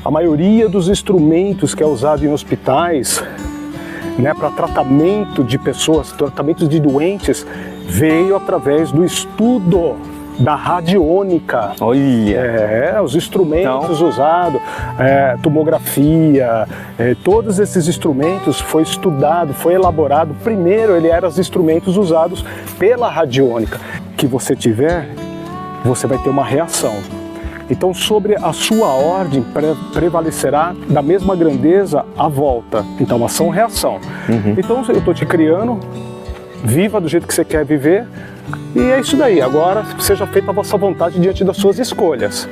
A maioria dos instrumentos que é usado em hospitais, né, para tratamento de pessoas, tratamento de doentes, veio através do estudo da radiônica. Olha! Os instrumentos usados, tomografia, todos esses instrumentos foi estudado, foi elaborado. Primeiro ele era os instrumentos usados pela radiônica. Que você tiver, você vai ter uma reação. Então sobre a sua ordem prevalecerá da mesma grandeza a volta. Então ação-reação. Então eu estou te criando, viva do jeito que você quer viver. E é isso daí, agora seja feita a vossa vontade diante das suas escolhas.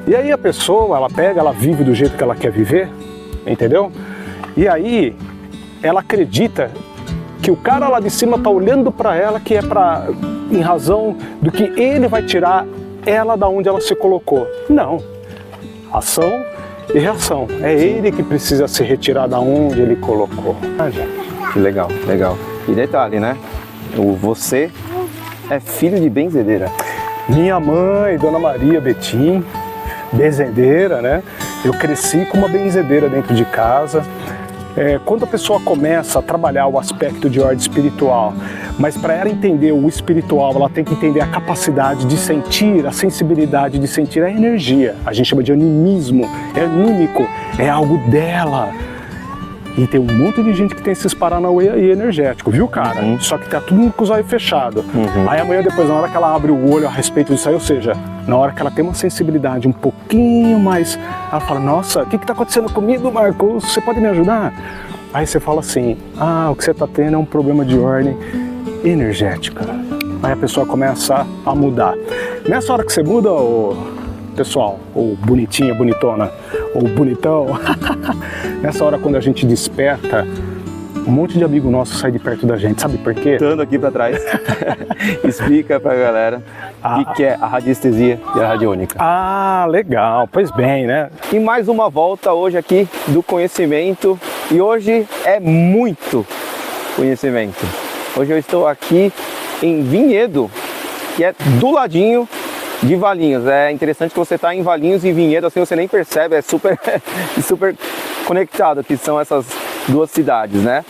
E aí a pessoa, ela pega, ela vive do jeito que ela quer viver, entendeu? E aí ela acredita que o cara lá de cima tá olhando para ela, que é em razão do que ele vai tirar ela da onde ela se colocou. Não, ação e reação. É ele que precisa se retirar da onde ele colocou. Que legal, legal. E detalhe, né? Você é filho de benzedeira. Minha mãe, Dona Maria Betim, benzedeira, né? Eu cresci com uma benzedeira dentro de casa. Quando a pessoa começa a trabalhar o aspecto de ordem espiritual, mas para ela entender o espiritual, ela tem que entender a capacidade de sentir, a sensibilidade de sentir a energia. A gente chama de animismo, é anímico, é algo dela. E tem um monte de gente que tem esses paranauê aí energético, viu, cara? Só que tá tudo mundo com os olhos fechados. Aí amanhã depois, na hora que ela abre o olho a respeito disso aí, ou seja, na hora que ela tem uma sensibilidade um pouquinho mais, ela fala, nossa, o que tá acontecendo comigo, Marcos? Você pode me ajudar? Aí você fala assim, o que você tá tendo é um problema de ordem energética. Aí a pessoa começa a mudar. Nessa hora que você muda, pessoal, ou bonitinha, bonitona, ou bonitão, nessa hora quando a gente desperta, um monte de amigo nosso sai de perto da gente, sabe por quê? Estando aqui para trás, explica pra galera o que é a radiestesia e a radiônica. Legal, pois bem, né? E mais uma volta hoje aqui do conhecimento, e hoje é muito conhecimento. Hoje eu estou aqui em Vinhedo, que é do ladinho de Valinhos. É interessante que você está em Valinhos e Vinhedo, assim você nem percebe, é super conectado que são essas duas cidades, né?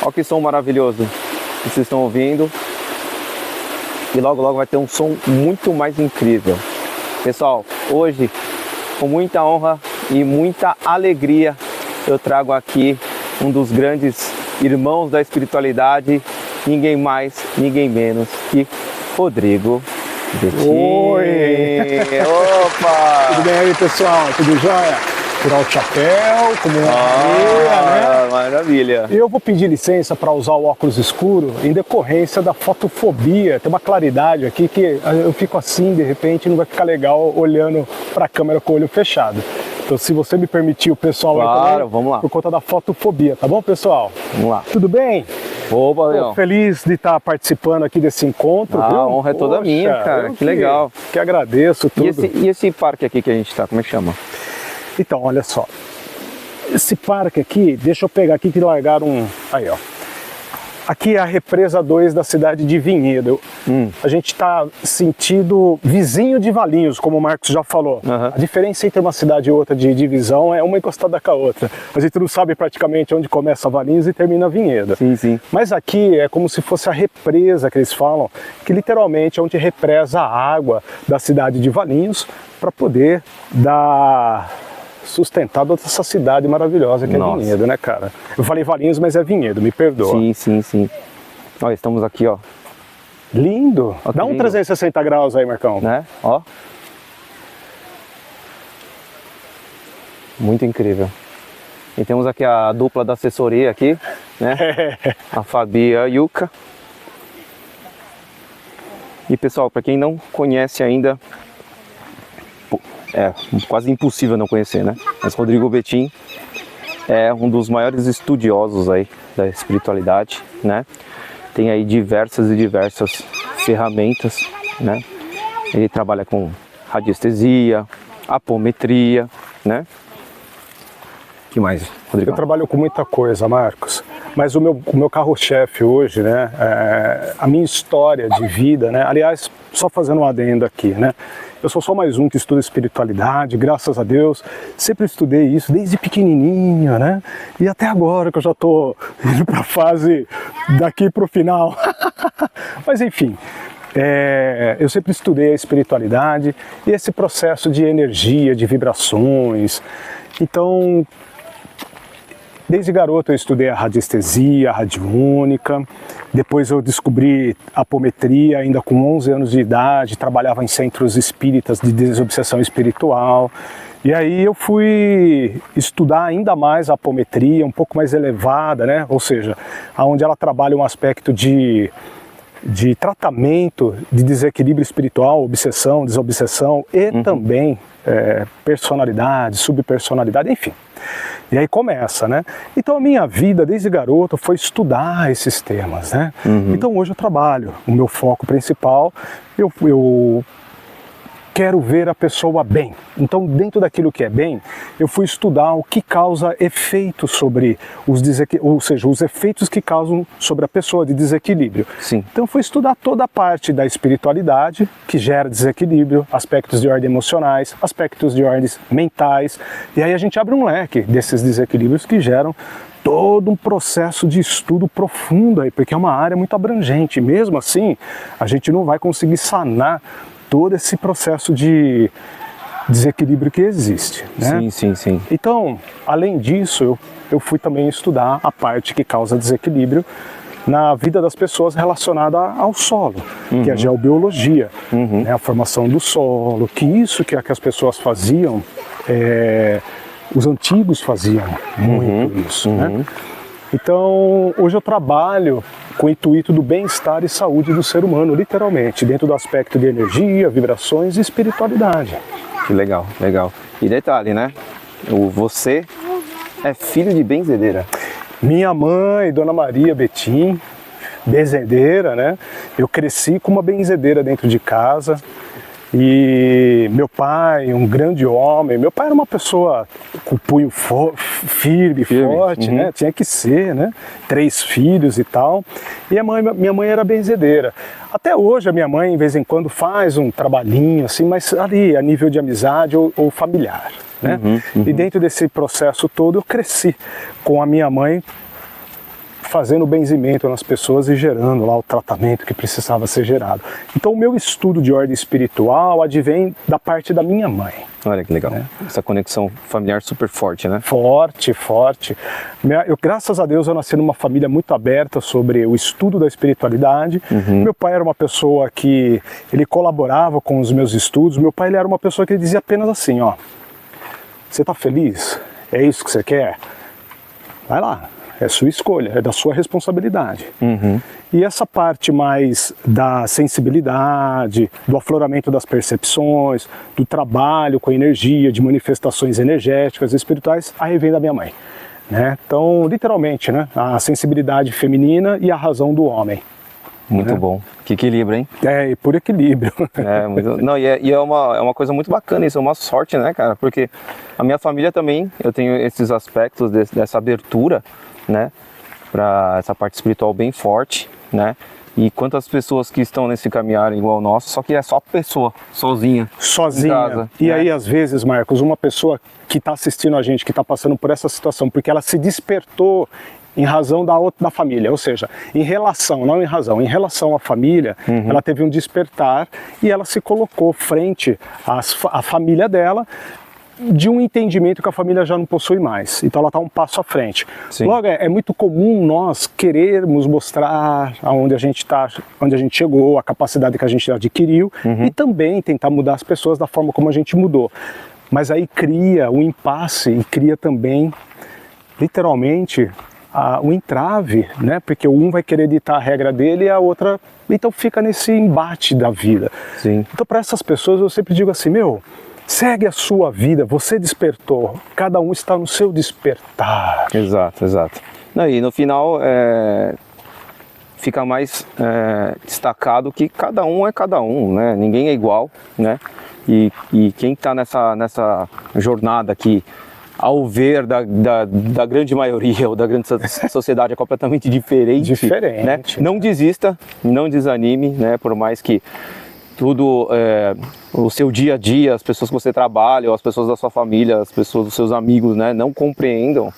Olha que som maravilhoso que vocês estão ouvindo. E logo logo vai ter um som muito mais incrível. Pessoal, hoje, com muita honra e muita alegria, eu trago aqui um dos grandes irmãos da espiritualidade, ninguém mais, ninguém menos que Rodrigo Betim. Oi! Opa! Tudo bem aí, pessoal? Tudo jóia? Tirar o chapéu, como né? Maravilha! Eu vou pedir licença para usar o óculos escuro em decorrência da fotofobia. Tem uma claridade aqui que eu fico assim, de repente, não vai ficar legal olhando para a câmera com o olho fechado. Então, se você me permitir, o pessoal claro, também, vamos lá. Por conta da fotofobia, tá bom, pessoal? Vamos lá. Tudo bem? Opa, Leão. Feliz de estar participando aqui desse encontro. Viu? A honra é toda minha, cara. Que legal. Que agradeço tudo. E esse parque aqui que a gente tá, como é que chama? Então, olha só. Esse parque aqui, deixa eu pegar aqui que largaram Aí, ó. Aqui é a represa 2 da cidade de Vinhedo. A gente está sentido vizinho de Valinhos, como o Marcos já falou. A diferença entre uma cidade e outra de divisão é uma encostada com a outra. A gente não sabe praticamente onde começa Valinhos e termina Vinhedo. Sim, sim. Mas aqui é como se fosse a represa que eles falam, que literalmente é onde represa a água da cidade de Valinhos para poder dar sustentado essa cidade maravilhosa que é Vinhedo, né, cara? Eu falei Valinhos, mas é Vinhedo, me perdoa. Sim, sim, sim. Olha, estamos aqui, ó. Lindo! Ó, dá um lindo. 360 graus aí, Marcão. Né? Ó. Muito incrível. E temos aqui a dupla da assessoria aqui, né? A Fabi e a Yuka. E pessoal, para quem não conhece ainda, é quase impossível não conhecer, né? Mas Rodrigo Betim é um dos maiores estudiosos aí da espiritualidade, né? Tem aí diversas e diversas ferramentas, né? Ele trabalha com radiestesia, apometria, né? O que mais, Rodrigo? Eu trabalho com muita coisa, Marcos. Mas o meu carro-chefe hoje, né, a minha história de vida, né, aliás, só fazendo um adendo aqui, né, eu sou só mais um que estuda espiritualidade, graças a Deus, sempre estudei isso desde pequenininho, né, e até agora que eu já estou indo para a fase daqui para o final. Mas enfim, eu sempre estudei a espiritualidade e esse processo de energia, de vibrações. Então, desde garoto eu estudei a radiestesia, a radiônica, depois eu descobri a apometria ainda com 11 anos de idade, trabalhava em centros espíritas de desobsessão espiritual. E aí eu fui estudar ainda mais a apometria, um pouco mais elevada, né? Ou seja, onde ela trabalha um aspecto de tratamento de desequilíbrio espiritual, obsessão, desobsessão e também personalidade, subpersonalidade, enfim. E aí começa, né? Então a minha vida desde garoto foi estudar esses temas, né? Então hoje eu trabalho, o meu foco principal, eu quero ver a pessoa bem. Então, dentro daquilo que é bem, eu fui estudar o que causa efeitos sobre os desequilíbrios, ou seja, os efeitos que causam sobre a pessoa de desequilíbrio. Sim. Então, fui estudar toda a parte da espiritualidade que gera desequilíbrio, aspectos de ordem emocionais, aspectos de ordens mentais, e aí a gente abre um leque desses desequilíbrios que geram todo um processo de estudo profundo aí, porque é uma área muito abrangente. Mesmo assim, a gente não vai conseguir sanar todo esse processo de desequilíbrio que existe, né? Sim, sim, sim. Então, além disso, eu fui também estudar a parte que causa desequilíbrio na vida das pessoas relacionada ao solo, que é a geobiologia, né? A formação do solo, que isso que as pessoas faziam, os antigos faziam muito isso, né? Então, hoje eu trabalho com o intuito do bem-estar e saúde do ser humano, literalmente, dentro do aspecto de energia, vibrações e espiritualidade. Que legal, legal. E detalhe, né? Você é filho de benzedeira. Minha mãe, Dona Maria Betim, benzedeira, né? Eu cresci com uma benzedeira dentro de casa. E meu pai, um grande homem, meu pai era uma pessoa com punho firme, forte, né? Tinha que ser, né? 3 filhos e tal. E minha mãe era benzedeira. Até hoje a minha mãe, de vez em quando, faz um trabalhinho assim, mas ali a nível de amizade ou familiar, né? E dentro desse processo todo eu cresci com a minha mãe fazendo o benzimento nas pessoas e gerando lá o tratamento que precisava ser gerado. Então o meu estudo de ordem espiritual advém da parte da minha mãe. Olha que legal, né? Essa conexão familiar super forte, né? Forte, forte. Graças a Deus eu nasci numa família muito aberta sobre o estudo da espiritualidade. Meu pai era uma pessoa que ele colaborava com os meus estudos. Meu pai ele era uma pessoa que ele dizia apenas assim, ó, você está feliz? É isso que você quer? Vai lá. É sua escolha, é da sua responsabilidade. E essa parte mais da sensibilidade, do afloramento das percepções, do trabalho com a energia, de manifestações energéticas e espirituais, aí vem da minha mãe, né? Então, literalmente, né? A sensibilidade feminina e a razão do homem. Muito bom. Que equilíbrio, hein? E por equilíbrio. Não, é uma coisa muito bacana, isso é uma sorte, né, cara? Porque a minha família também, eu tenho esses aspectos dessa abertura, né, para essa parte espiritual bem forte, né? E quantas pessoas que estão nesse caminhar igual ao nosso, só que é só a pessoa, sozinha. Em casa, E né? aí, às vezes, Marcos, uma pessoa que está assistindo a gente, que está passando por essa situação, porque ela se despertou em razão da família, ou seja, em relação, não em razão, em relação à família, ela teve um despertar e ela se colocou frente à família dela, de um entendimento que a família já não possui mais. Então ela está um passo à frente. Sim. Logo, é muito comum nós querermos mostrar aonde a gente está, onde a gente chegou, a capacidade que a gente adquiriu e também tentar mudar as pessoas da forma como a gente mudou. Mas aí cria um impasse e cria também, literalmente, um entrave, né? Porque um vai querer ditar a regra dele e a outra... Então fica nesse embate da vida. Sim. Então para essas pessoas eu sempre digo assim, segue a sua vida, você despertou, cada um está no seu despertar. Exato, exato. E no final fica mais destacado que cada um é cada um, né? Ninguém é igual, né? E quem está nessa jornada aqui ao ver da grande maioria ou da grande sociedade é completamente diferente. Né? Não desista, não desanime, né? Por mais que tudo, o seu dia a dia, as pessoas que você trabalha, as pessoas da sua família, as pessoas dos seus amigos, né, não compreendam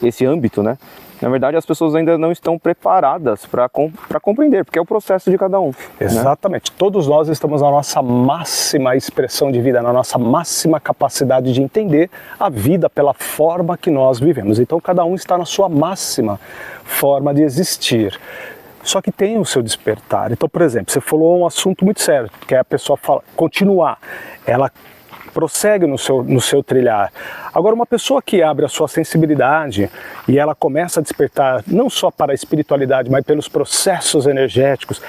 esse âmbito, né? Na verdade, as pessoas ainda não estão preparadas para compreender, porque é o processo de cada um. Exatamente. Né? Todos nós estamos na nossa máxima expressão de vida, na nossa máxima capacidade de entender a vida pela forma que nós vivemos. Então, cada um está na sua máxima forma de existir. Só que tem o seu despertar. Então, por exemplo, você falou um assunto muito sério, que é a pessoa continuar. Ela prossegue no seu trilhar. Agora, uma pessoa que abre a sua sensibilidade e ela começa a despertar não só para a espiritualidade, mas pelos processos energéticos,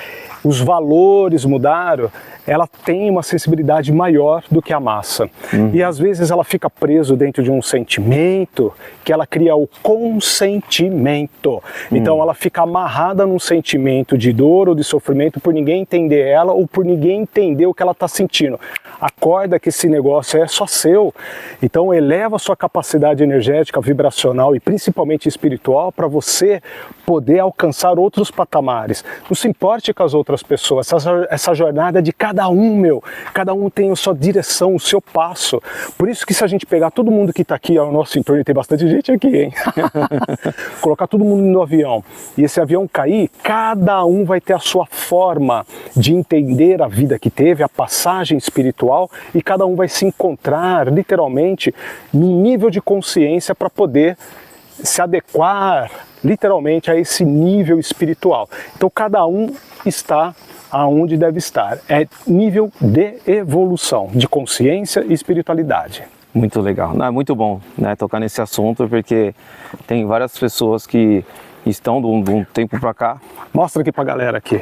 os valores mudaram, ela tem uma sensibilidade maior do que a massa. E às vezes ela fica preso dentro de um sentimento que ela cria o consentimento. Então ela fica amarrada num sentimento de dor ou de sofrimento por ninguém entender ela ou por ninguém entender o que ela está sentindo. Acorda que esse negócio é só seu. Então eleva a sua capacidade energética, vibracional e principalmente espiritual para você poder alcançar outros patamares. Não se importe com as outras pessoas. Essa jornada é de cada um, Cada um tem a sua direção, o seu passo. Por isso que se a gente pegar todo mundo que está aqui ao nosso entorno, e tem bastante gente aqui, hein? Colocar todo mundo no avião e esse avião cair, cada um vai ter a sua forma de entender a vida que teve, a passagem espiritual, e cada um vai se encontrar literalmente num nível de consciência para poder se adequar literalmente a esse nível espiritual. Então cada um está aonde deve estar. É nível de evolução, de consciência e espiritualidade. Muito legal. Não, é muito bom, né, tocar nesse assunto, porque tem várias pessoas que estão de um tempo para cá. Mostra aqui pra galera aqui.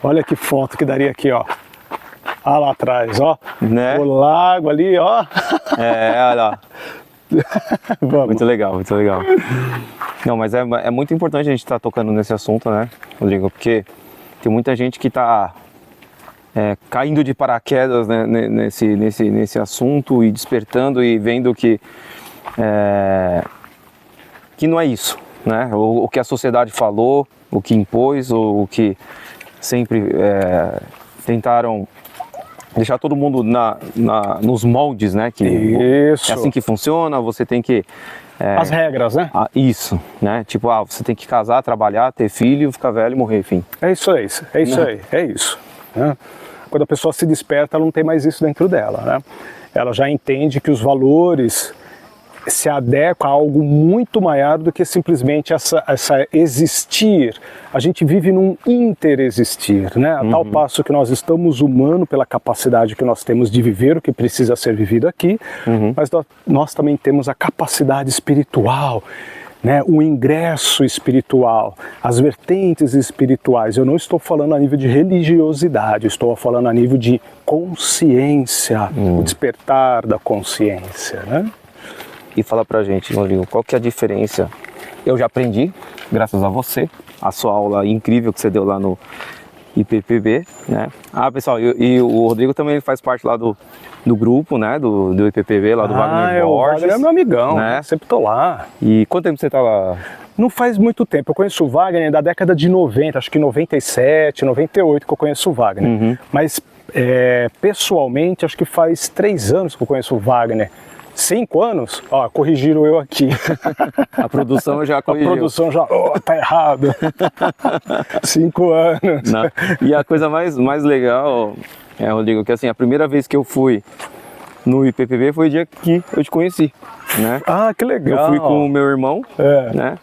Olha que foto que daria aqui, ó. Ah, lá atrás, ó. Né? O lago ali, ó. Olha lá. Vamos. Muito legal, muito legal. Não, mas é muito importante a gente estar tocando nesse assunto, né, Rodrigo? Porque tem muita gente que está caindo de paraquedas, né, nesse assunto e despertando e vendo que não é isso, né? O que a sociedade falou, o que impôs, o que sempre tentaram deixar todo mundo nos moldes, né? Que isso. É assim que funciona, você tem que... as regras, né? Isso, né? Tipo, você tem que casar, trabalhar, ter filho, ficar velho e morrer, enfim. É isso aí, é isso. Né? Quando a pessoa se desperta, ela não tem mais isso dentro dela, né? Ela já entende que os valores se adequam a algo muito maior do que simplesmente essa existir. A gente vive num interexistir, né? A tal passo que nós estamos humanos pela capacidade que nós temos de viver o que precisa ser vivido aqui, mas nós também temos a capacidade espiritual, né? O ingresso espiritual, as vertentes espirituais. Eu não estou falando a nível de religiosidade, estou falando a nível de consciência, o despertar da consciência, né? E fala pra gente, Rodrigo, qual que é a diferença? Eu já aprendi, graças a você, a sua aula incrível que você deu lá no IPPB, né? Ah, pessoal, e o Rodrigo também faz parte lá do grupo, né? Do IPPB, lá do Wagner Borges. O Wagner é meu amigão, né? Sempre tô lá. E quanto tempo você tá lá? Não faz muito tempo, eu conheço o Wagner da década de 90, acho que 97, 98 que eu conheço o Wagner. Mas pessoalmente, acho que faz 3 anos que eu conheço o Wagner. 5 anos? Ó, corrigiram eu aqui. A produção já corrigiu. A produção já, tá errado. 5 anos. Não. E a coisa mais legal, Rodrigo, que assim, a primeira vez que eu fui no IPPB foi o dia que eu te conheci, né? Ah, que legal. Eu fui com o meu irmão, né?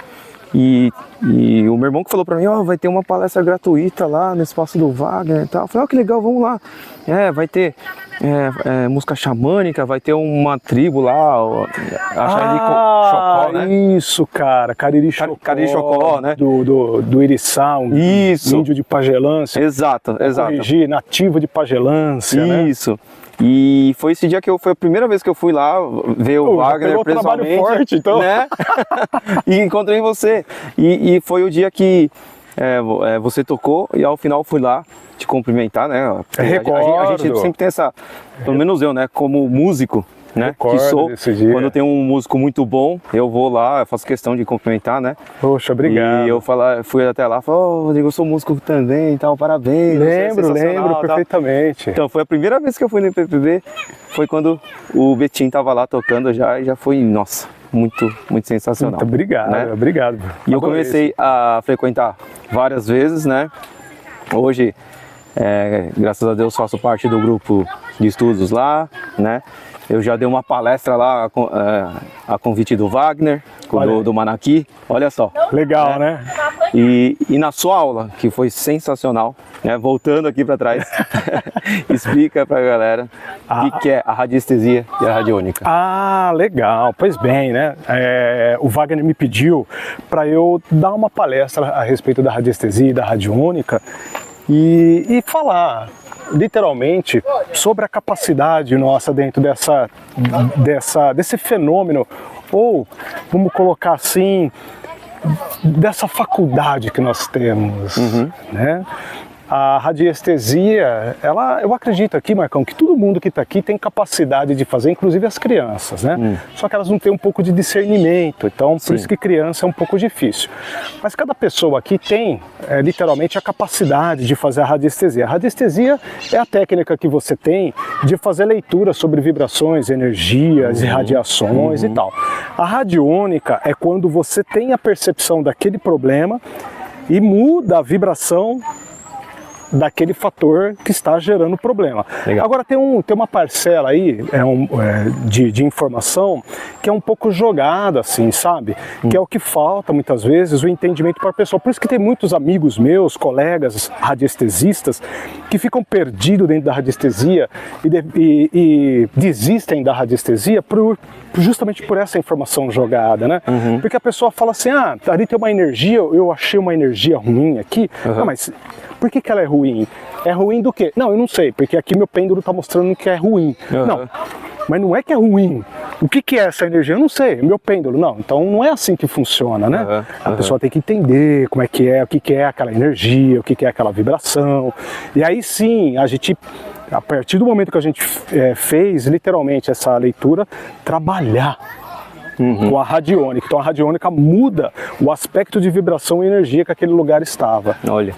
E o meu irmão que falou pra mim, vai ter uma palestra gratuita lá no espaço do Wagner e tal. Eu falei, que legal, vamos lá. Vai ter música xamânica, vai ter uma tribo lá, Chocó, né? Isso, cara, Cariri Chocó, né? Do Iriçá, isso. Índio de Pagelância. Exato. Corrigir, nativo de Pagelância, isso. Né? E foi esse dia foi a primeira vez que eu fui lá ver o Wagner pessoalmente, forte, então. Né? E encontrei você. E foi o dia que você tocou e ao final fui lá te cumprimentar, né? Recordo. A gente sempre tem essa, pelo menos eu, né? Como músico, né? Recordo Que sou. desse dia. Quando tem um músico muito bom, eu vou lá, eu faço questão de cumprimentar, né? Poxa, obrigado. E eu fui até lá, falei, Rodrigo, eu sou músico também e tal, parabéns. Lembro perfeitamente. Então, foi a primeira vez que eu fui no MPB, foi quando o Betinho tava lá tocando já, e já foi, nossa, muito sensacional. Muito obrigado, né? Obrigado. E eu comecei a frequentar várias vezes, né? Hoje, graças a Deus, faço parte do grupo de estudos lá, né? Eu já dei uma palestra lá a convite do Wagner, do Manaqui, olha só. Legal, né? E na sua aula, que foi sensacional, né? Voltando aqui para trás, explica para a galera o que é a radiestesia e a radiônica. Ah, legal. Pois bem, né? O Wagner me pediu para eu dar uma palestra a respeito da radiestesia e da radiônica e falar literalmente sobre a capacidade nossa dentro desse fenômeno, ou vamos colocar assim, dessa faculdade que nós temos, né? A radiestesia, eu acredito aqui, Marcão, que todo mundo que está aqui tem capacidade de fazer, inclusive as crianças, né? Só que elas não têm um pouco de discernimento, então por isso que criança é um pouco difícil. Mas cada pessoa aqui tem, literalmente, a capacidade de fazer a radiestesia. A radiestesia é a técnica que você tem de fazer leitura sobre vibrações, energias e radiações e tal. A radiônica é quando você tem a percepção daquele problema e muda a vibração daquele fator que está gerando o problema. Legal. Agora tem uma parcela aí de informação que é um pouco jogada, assim, sabe? Que é o que falta muitas vezes, o entendimento para a pessoa. Por isso que tem muitos amigos meus, colegas radiestesistas, que ficam perdidos dentro da radiestesia e desistem da radiestesia justamente por essa informação jogada, né? Porque a pessoa fala assim, ali tem uma energia, eu achei uma energia ruim aqui, não, mas por que ela é ruim? É ruim do quê? Não, eu não sei, porque aqui meu pêndulo está mostrando que é ruim. Não, mas não é que é ruim. O que é essa energia? Eu não sei, meu pêndulo. Não, então não é assim que funciona, né? A pessoa tem que entender como é, o que é aquela energia, o que é aquela vibração. E aí sim, a partir do momento que a gente fez literalmente essa leitura, trabalhar com a radiônica. Então a radiônica muda o aspecto de vibração e energia que aquele lugar estava. Olha,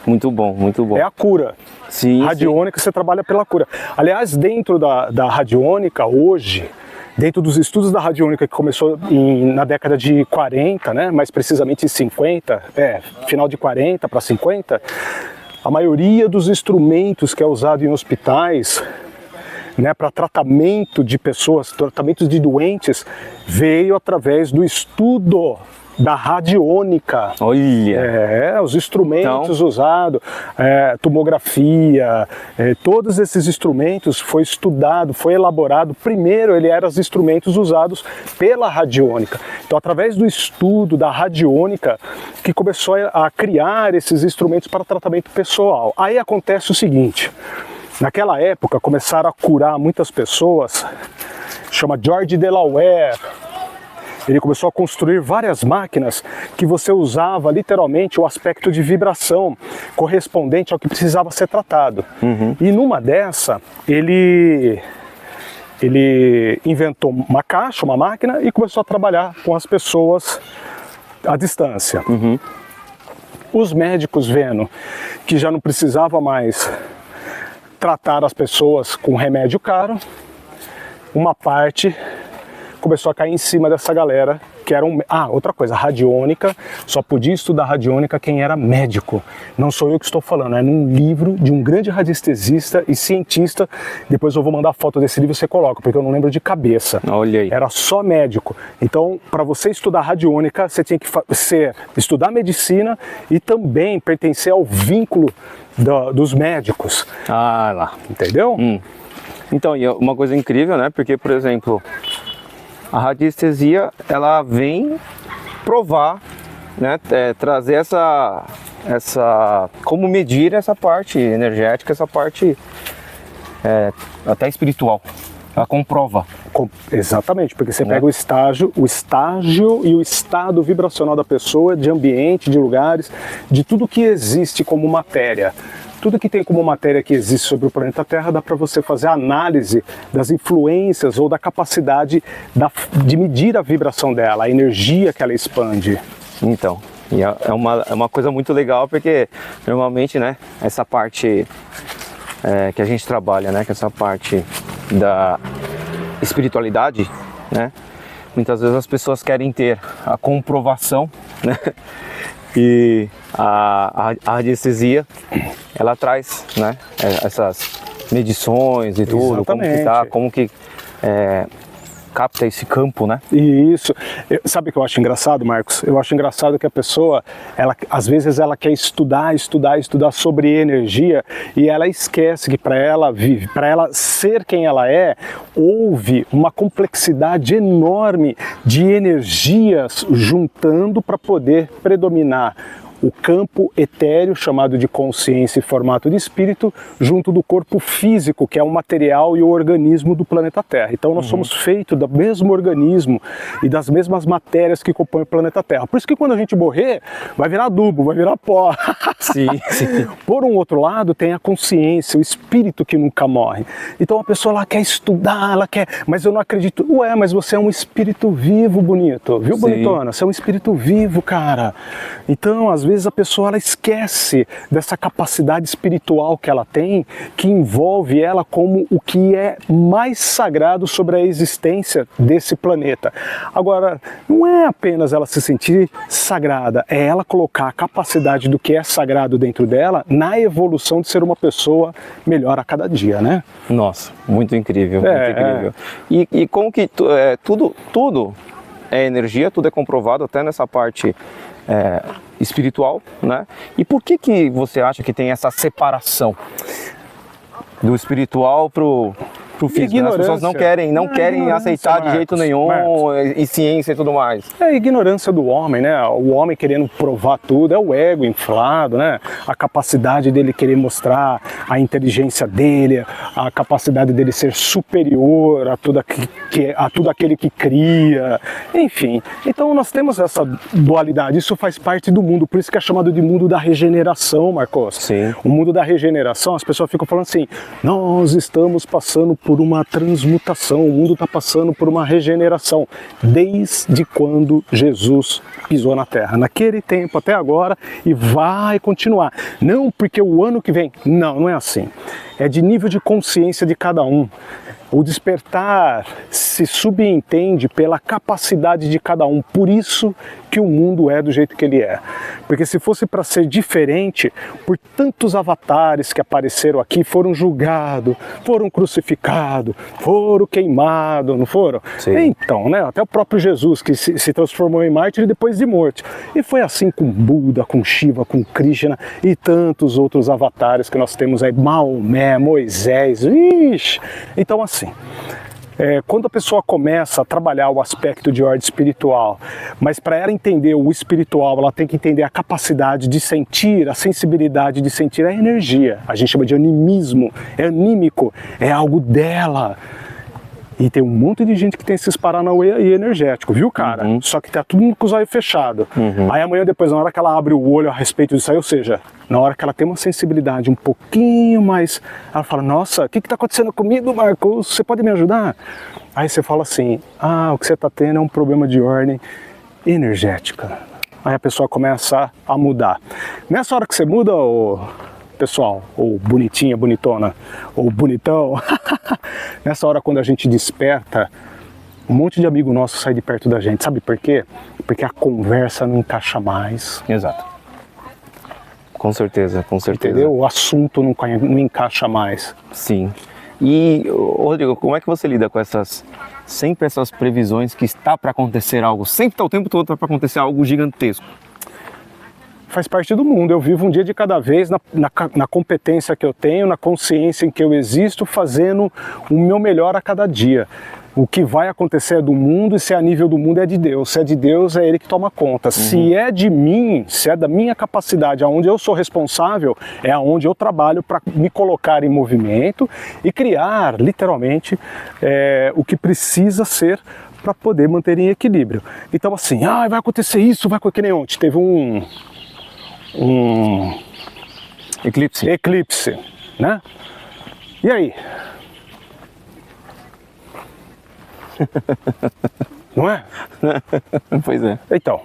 muito bom, muito bom. É a cura. Sim, radiônica, você trabalha pela cura. Aliás, dentro da radiônica hoje, dentro dos estudos da radiônica que começou na década de 40, né, mais precisamente em 50, final de 40 para 50, a maioria dos instrumentos que é usado em hospitais, né, para tratamento de pessoas, tratamentos de doentes, veio através do estudo da radiônica. Olha! Os instrumentos usados, tomografia, todos esses instrumentos foi estudado, foi elaborado. Primeiro ele era os instrumentos usados pela radiônica. Então, através do estudo da radiônica, que começou a criar esses instrumentos para tratamento pessoal. Aí acontece o seguinte, naquela época começaram a curar muitas pessoas, chama George Delaware. Ele começou a construir várias máquinas que você usava literalmente o aspecto de vibração correspondente ao que precisava ser tratado. E numa dessa, ele inventou uma caixa, uma máquina, e começou a trabalhar com as pessoas à distância. Os médicos, vendo que já não precisava mais tratar as pessoas com remédio caro, uma parte começou a cair em cima dessa galera que era outra coisa, radiônica, só podia estudar radiônica quem era médico. Não sou eu que estou falando, é num livro de um grande radiestesista e cientista. Depois eu vou mandar a foto desse livro e você coloca, porque eu não lembro de cabeça. Olha aí. Era só médico. Então, para você estudar radiônica, você tinha que estudar medicina e também pertencer ao vínculo dos médicos. Lá. Entendeu? Então, e uma coisa incrível, né? Porque, por exemplo, a radiestesia, ela vem provar, né, trazer como medir essa parte energética, essa parte até espiritual. Ela comprova. Exatamente, porque você pega o estágio e o estado vibracional da pessoa, de ambiente, de lugares, de tudo que existe como matéria. tudo que tem como matéria que existe sobre o planeta Terra, dá para você fazer a análise das influências ou da capacidade de medir a vibração dela, a energia que ela expande. Então, e é uma coisa muito legal, porque normalmente, né, essa parte que a gente trabalha, né, que essa parte da espiritualidade, né, muitas vezes as pessoas querem ter a comprovação, né, e a radiestesia, ela traz, né, essas medições e tudo, Exatamente. como que capta esse campo, né? Isso. Sabe o que eu acho engraçado, Marcos? Eu acho engraçado que a pessoa, às vezes ela quer estudar sobre energia e ela esquece que para ela ser quem ela é, houve uma complexidade enorme de energias juntando para poder predominar o campo etéreo, chamado de consciência e formato de espírito, junto do corpo físico, que é o material e o organismo do planeta Terra. Então nós somos feitos do mesmo organismo e das mesmas matérias que compõem o planeta Terra. Por isso que quando a gente morrer, vai virar adubo, vai virar pó. Sim, sim. Por um outro lado, tem a consciência, o espírito que nunca morre. Então a pessoa ela quer estudar, ela quer, mas eu não acredito. Ué, mas você é um espírito vivo, bonito. Viu, bonitona? Você é um espírito vivo, cara. Então, às vezes a pessoa ela esquece dessa capacidade espiritual que ela tem, que envolve ela como o que é mais sagrado sobre a existência desse planeta. Agora, não é apenas ela se sentir sagrada, é ela colocar a capacidade do que é sagrado dentro dela na evolução de ser uma pessoa melhor a cada dia, né? Nossa, muito incrível, muito incrível. E como que tudo é energia, tudo é comprovado até nessa parte espiritual, né? E por que você acha que tem essa separação do espiritual pro físico, né? As pessoas não querem aceitar de jeito nenhum, e ciência e tudo mais. É a ignorância do homem, né? O homem querendo provar tudo, é o ego inflado, né? A capacidade dele querer mostrar a inteligência dele, a capacidade dele ser superior a tudo aquele que cria, enfim. Então nós temos essa dualidade, isso faz parte do mundo, por isso que é chamado de mundo da regeneração, Marcos. Sim. O mundo da regeneração, as pessoas ficam falando assim, nós estamos passando por uma transmutação, o mundo está passando por uma regeneração, desde quando Jesus pisou na Terra, naquele tempo até agora, e vai continuar. Não porque o ano que vem, não é assim. É de nível de consciência de cada um. O despertar se subentende pela capacidade de cada um, por isso que o mundo é do jeito que ele é. Porque se fosse para ser diferente, por tantos avatares que apareceram aqui, foram julgados, foram crucificados, foram queimados, não foram? Sim. Então, né, até o próprio Jesus, que se transformou em mártir depois de morte. E foi assim com Buda, com Shiva, com Krishna e tantos outros avatares que nós temos aí, Maomé, Moisés, ixi. Então assim, quando a pessoa começa a trabalhar o aspecto de ordem espiritual, mas para ela entender o espiritual, ela tem que entender a capacidade de sentir, a sensibilidade de sentir a energia. A gente chama de animismo, é anímico, é algo dela. E tem um monte de gente que tem esses paranauê aí energético, viu, cara? Só que tá tudo com os olhos fechados. Aí amanhã depois, na hora que ela abre o olho a respeito disso aí, ou seja, na hora que ela tem uma sensibilidade um pouquinho mais, ela fala, nossa, o que tá acontecendo comigo, Marcos? Você pode me ajudar? Aí você fala assim, o que você tá tendo é um problema de ordem energética. Aí a pessoa começa a mudar. Nessa hora que você muda, pessoal, ou bonitinha, bonitona, ou bonitão, nessa hora quando a gente desperta, um monte de amigo nosso sai de perto da gente. Sabe por quê? Porque a conversa não encaixa mais. Exato. Com certeza, com certeza. Entendeu? O assunto não encaixa mais. Sim. E, Rodrigo, como é que você lida com sempre essas previsões que está para acontecer algo, sempre está o tempo todo para acontecer algo gigantesco? Faz parte do mundo, eu vivo um dia de cada vez na competência que eu tenho, na consciência em que eu existo, fazendo o meu melhor a cada dia. O que vai acontecer é do mundo, e se é a nível do mundo é de Deus. Se é de Deus, é Ele que toma conta. Se é de mim, se é da minha capacidade, aonde eu sou responsável, é aonde eu trabalho para me colocar em movimento e criar, literalmente, o que precisa ser para poder manter em equilíbrio. Então assim, vai acontecer isso, vai acontecer que nem ontem. Teve Eclipse. Eclipse, né? E aí? Não é? Pois é. Então,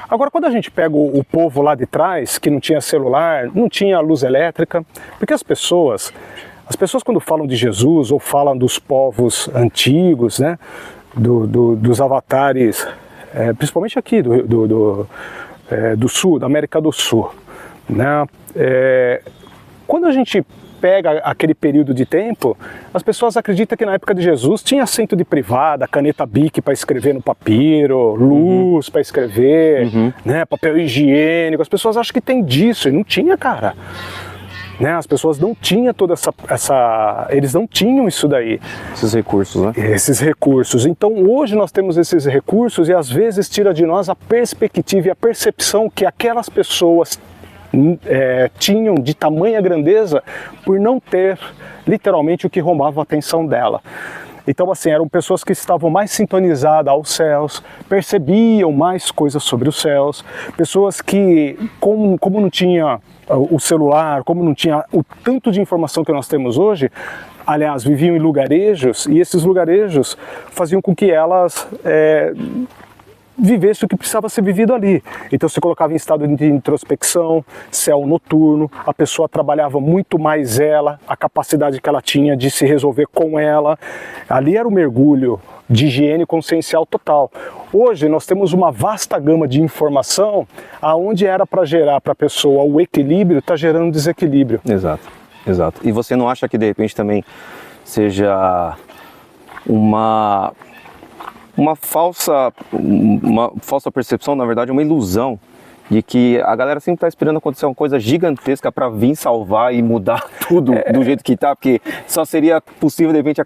agora quando a gente pega o povo lá de trás, que não tinha celular, não tinha luz elétrica, porque as pessoas quando falam de Jesus ou falam dos povos antigos, né, dos avatares, principalmente aqui do Sul, da América do Sul, né, quando a gente pega aquele período de tempo, as pessoas acreditam que na época de Jesus tinha assento de privada, caneta Bic para escrever no papiro, luz para escrever, né, papel higiênico. As pessoas acham que tem disso e não tinha, cara. Né, as pessoas não tinham toda eles não tinham isso daí. Esses recursos, né? Esses recursos. Então hoje nós temos esses recursos e às vezes tira de nós a perspectiva e a percepção que aquelas pessoas tinham de tamanha grandeza por não ter literalmente o que roubava a atenção dela. Então assim, eram pessoas que estavam mais sintonizadas aos céus, percebiam mais coisas sobre os céus, pessoas que, como não tinha o celular, como não tinha o tanto de informação que nós temos hoje, aliás, viviam em lugarejos, e esses lugarejos faziam com que elas vivesse o que precisava ser vivido ali. Então se colocava em estado de introspecção, céu noturno, a pessoa trabalhava muito mais a capacidade que ela tinha de se resolver com ela. Ali era o mergulho de higiene consciencial total. Hoje nós temos uma vasta gama de informação, aonde era para gerar para a pessoa o equilíbrio, está gerando desequilíbrio. Exato, exato. E você não acha que de repente também seja uma falsa percepção, na verdade, uma ilusão de que a galera sempre está esperando acontecer uma coisa gigantesca para vir salvar e mudar tudo do jeito que está, porque só seria possível, de repente,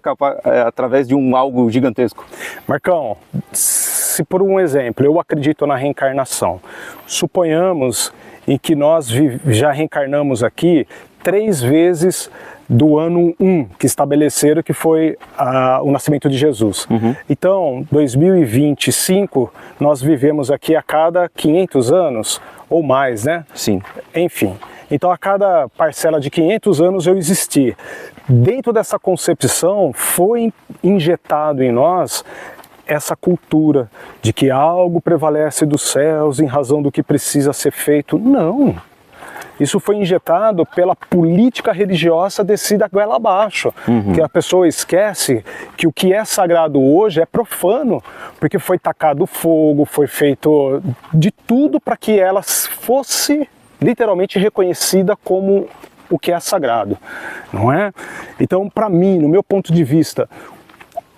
através de algo gigantesco. Marcão, se por um exemplo, eu acredito na reencarnação, suponhamos em que nós já reencarnamos aqui 3 vezes do ano 1 que estabeleceram, que foi o nascimento de Jesus. Então, 2025, nós vivemos aqui a cada 500 anos ou mais, né? Sim. Enfim, então a cada parcela de 500 anos eu existi. Dentro dessa concepção foi injetado em nós essa cultura de que algo prevalece dos céus em razão do que precisa ser feito. Não! Isso foi injetado pela política religiosa descida goela abaixo, que a pessoa esquece que o que é sagrado hoje é profano, porque foi tacado fogo, foi feito de tudo para que ela fosse literalmente reconhecida como o que é sagrado, não é? Então, para mim, no meu ponto de vista,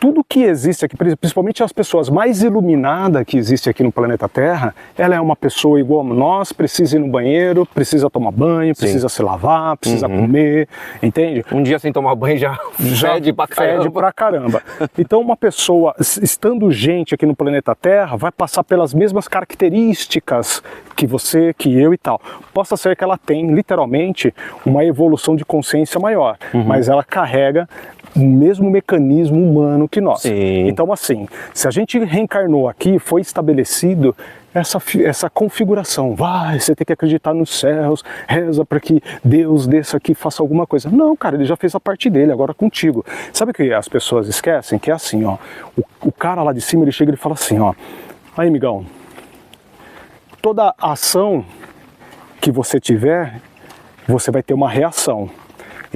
tudo que existe aqui, principalmente as pessoas mais iluminadas que existem aqui no planeta Terra, ela é uma pessoa igual a nós, precisa ir no banheiro, precisa tomar banho, precisa se lavar, precisa comer, entende? Um dia sem tomar banho já fede pra caramba. Fede pra caramba. Então uma pessoa, estando gente aqui no planeta Terra, vai passar pelas mesmas características que você, que eu e tal. Possa ser que ela tenha, literalmente, uma evolução de consciência maior, mas ela carrega o mesmo mecanismo humano que nós. Sim. Então assim, se a gente reencarnou aqui, foi estabelecido essa configuração. Vai, você tem que acreditar nos céus, reza para que Deus desça aqui e faça alguma coisa. Não, cara, ele já fez a parte dele, agora contigo. Sabe o que as pessoas esquecem? Que é assim, ó, o cara lá de cima, ele chega e fala assim, ó, aí, amigão, toda ação que você tiver, você vai ter uma reação.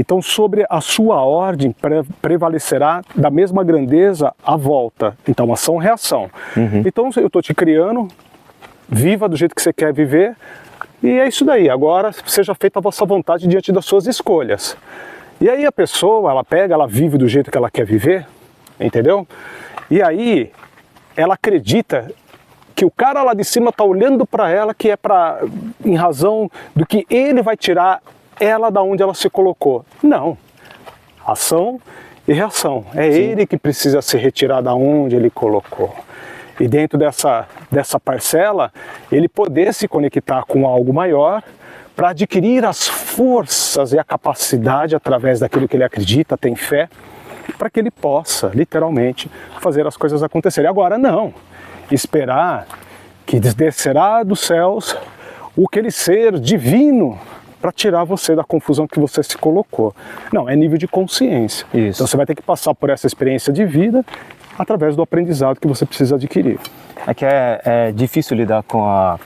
Então, sobre a sua ordem, prevalecerá da mesma grandeza a volta. Então, ação-reação. Então, eu estou te criando, viva do jeito que você quer viver, e é isso daí. Agora, seja feita a vossa vontade diante das suas escolhas. E aí a pessoa, ela vive do jeito que ela quer viver, entendeu? E aí, ela acredita que o cara lá de cima está olhando para ela, que é em razão do que ele vai tirar ela da onde ela se colocou. Não. Ação e reação. É Sim. ele que precisa se retirar da onde ele colocou. E dentro dessa parcela, ele poder se conectar com algo maior para adquirir as forças e a capacidade através daquilo que ele acredita, tem fé, para que ele possa, literalmente, fazer as coisas acontecerem. Agora, não. Esperar que descerá dos céus aquele ser divino para tirar você da confusão que você se colocou. Não, é nível de consciência. Isso. Então você vai ter que passar por essa experiência de vida através do aprendizado que você precisa adquirir. É que é difícil lidar com a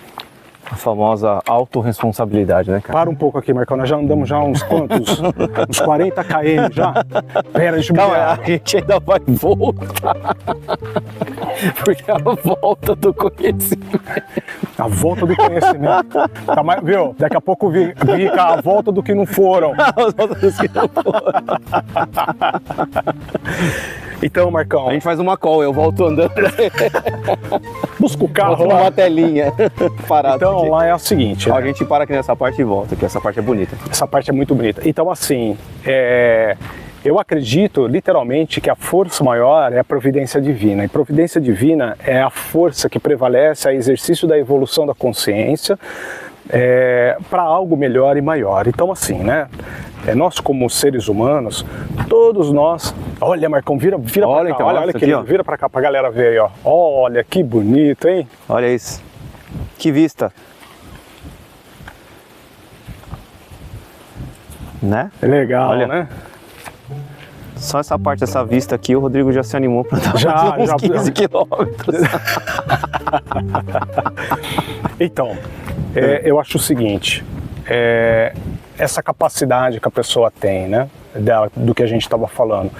famosa autorresponsabilidade, né, cara? Para um pouco aqui, Marcão, nós já andamos já uns quantos? Uns 40 km já? Pera, deixa eu Calma, ver. a gente ainda vai voltar. Porque é a volta do conhecimento. A volta do conhecimento. Tá, mas, viu? Daqui a pouco fica a volta do que não foram. As voltas que não foram. Então, Marcão, A gente faz uma call, eu volto andando. busca o carro Volto lá. numa telinha parado. Então, aqui. lá é o seguinte, Ó, né? a gente para aqui nessa parte e volta, que essa parte é bonita. Essa parte é muito bonita. Então, assim, eu acredito literalmente que a força maior é a providência divina. E providência divina é a força que prevalece, é o exercício da evolução da consciência para algo melhor e maior. Então, assim, né? Nós como seres humanos, todos nós... Olha, Marcão, vira pra Olha, cá, então, olha aqui, querido, ó. vira pra cá pra galera ver aí, ó. Olha, que bonito, hein? Olha isso. Que vista. Né? Legal, Olha. né? Só essa parte, essa vista aqui, o Rodrigo já se animou para dar Já, mais uns já. 15 quilômetros. Então, eu acho o seguinte, essa capacidade que a pessoa tem, né, do que a gente estava falando,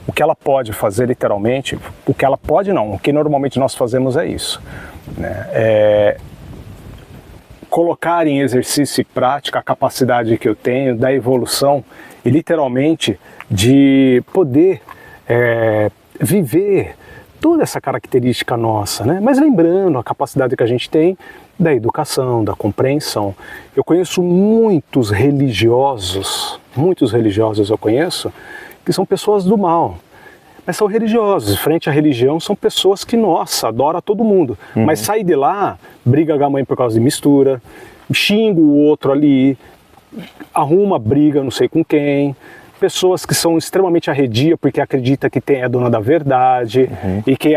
o que ela pode fazer literalmente, o que ela pode não, o que normalmente nós fazemos é isso, né, colocar em exercício e prática a capacidade que eu tenho da evolução e literalmente de poder viver toda essa característica nossa, né? Mas lembrando a capacidade que a gente tem da educação, da compreensão. Eu conheço muitos religiosos eu conheço, que são pessoas do mal, mas são religiosos. Frente à religião, são pessoas que, nossa, adoram todo mundo. Mas sai de lá, briga com a mãe por causa de mistura, xinga o outro ali, arruma briga não sei com quem. Pessoas que são extremamente arredia porque acredita que é dona da verdade e que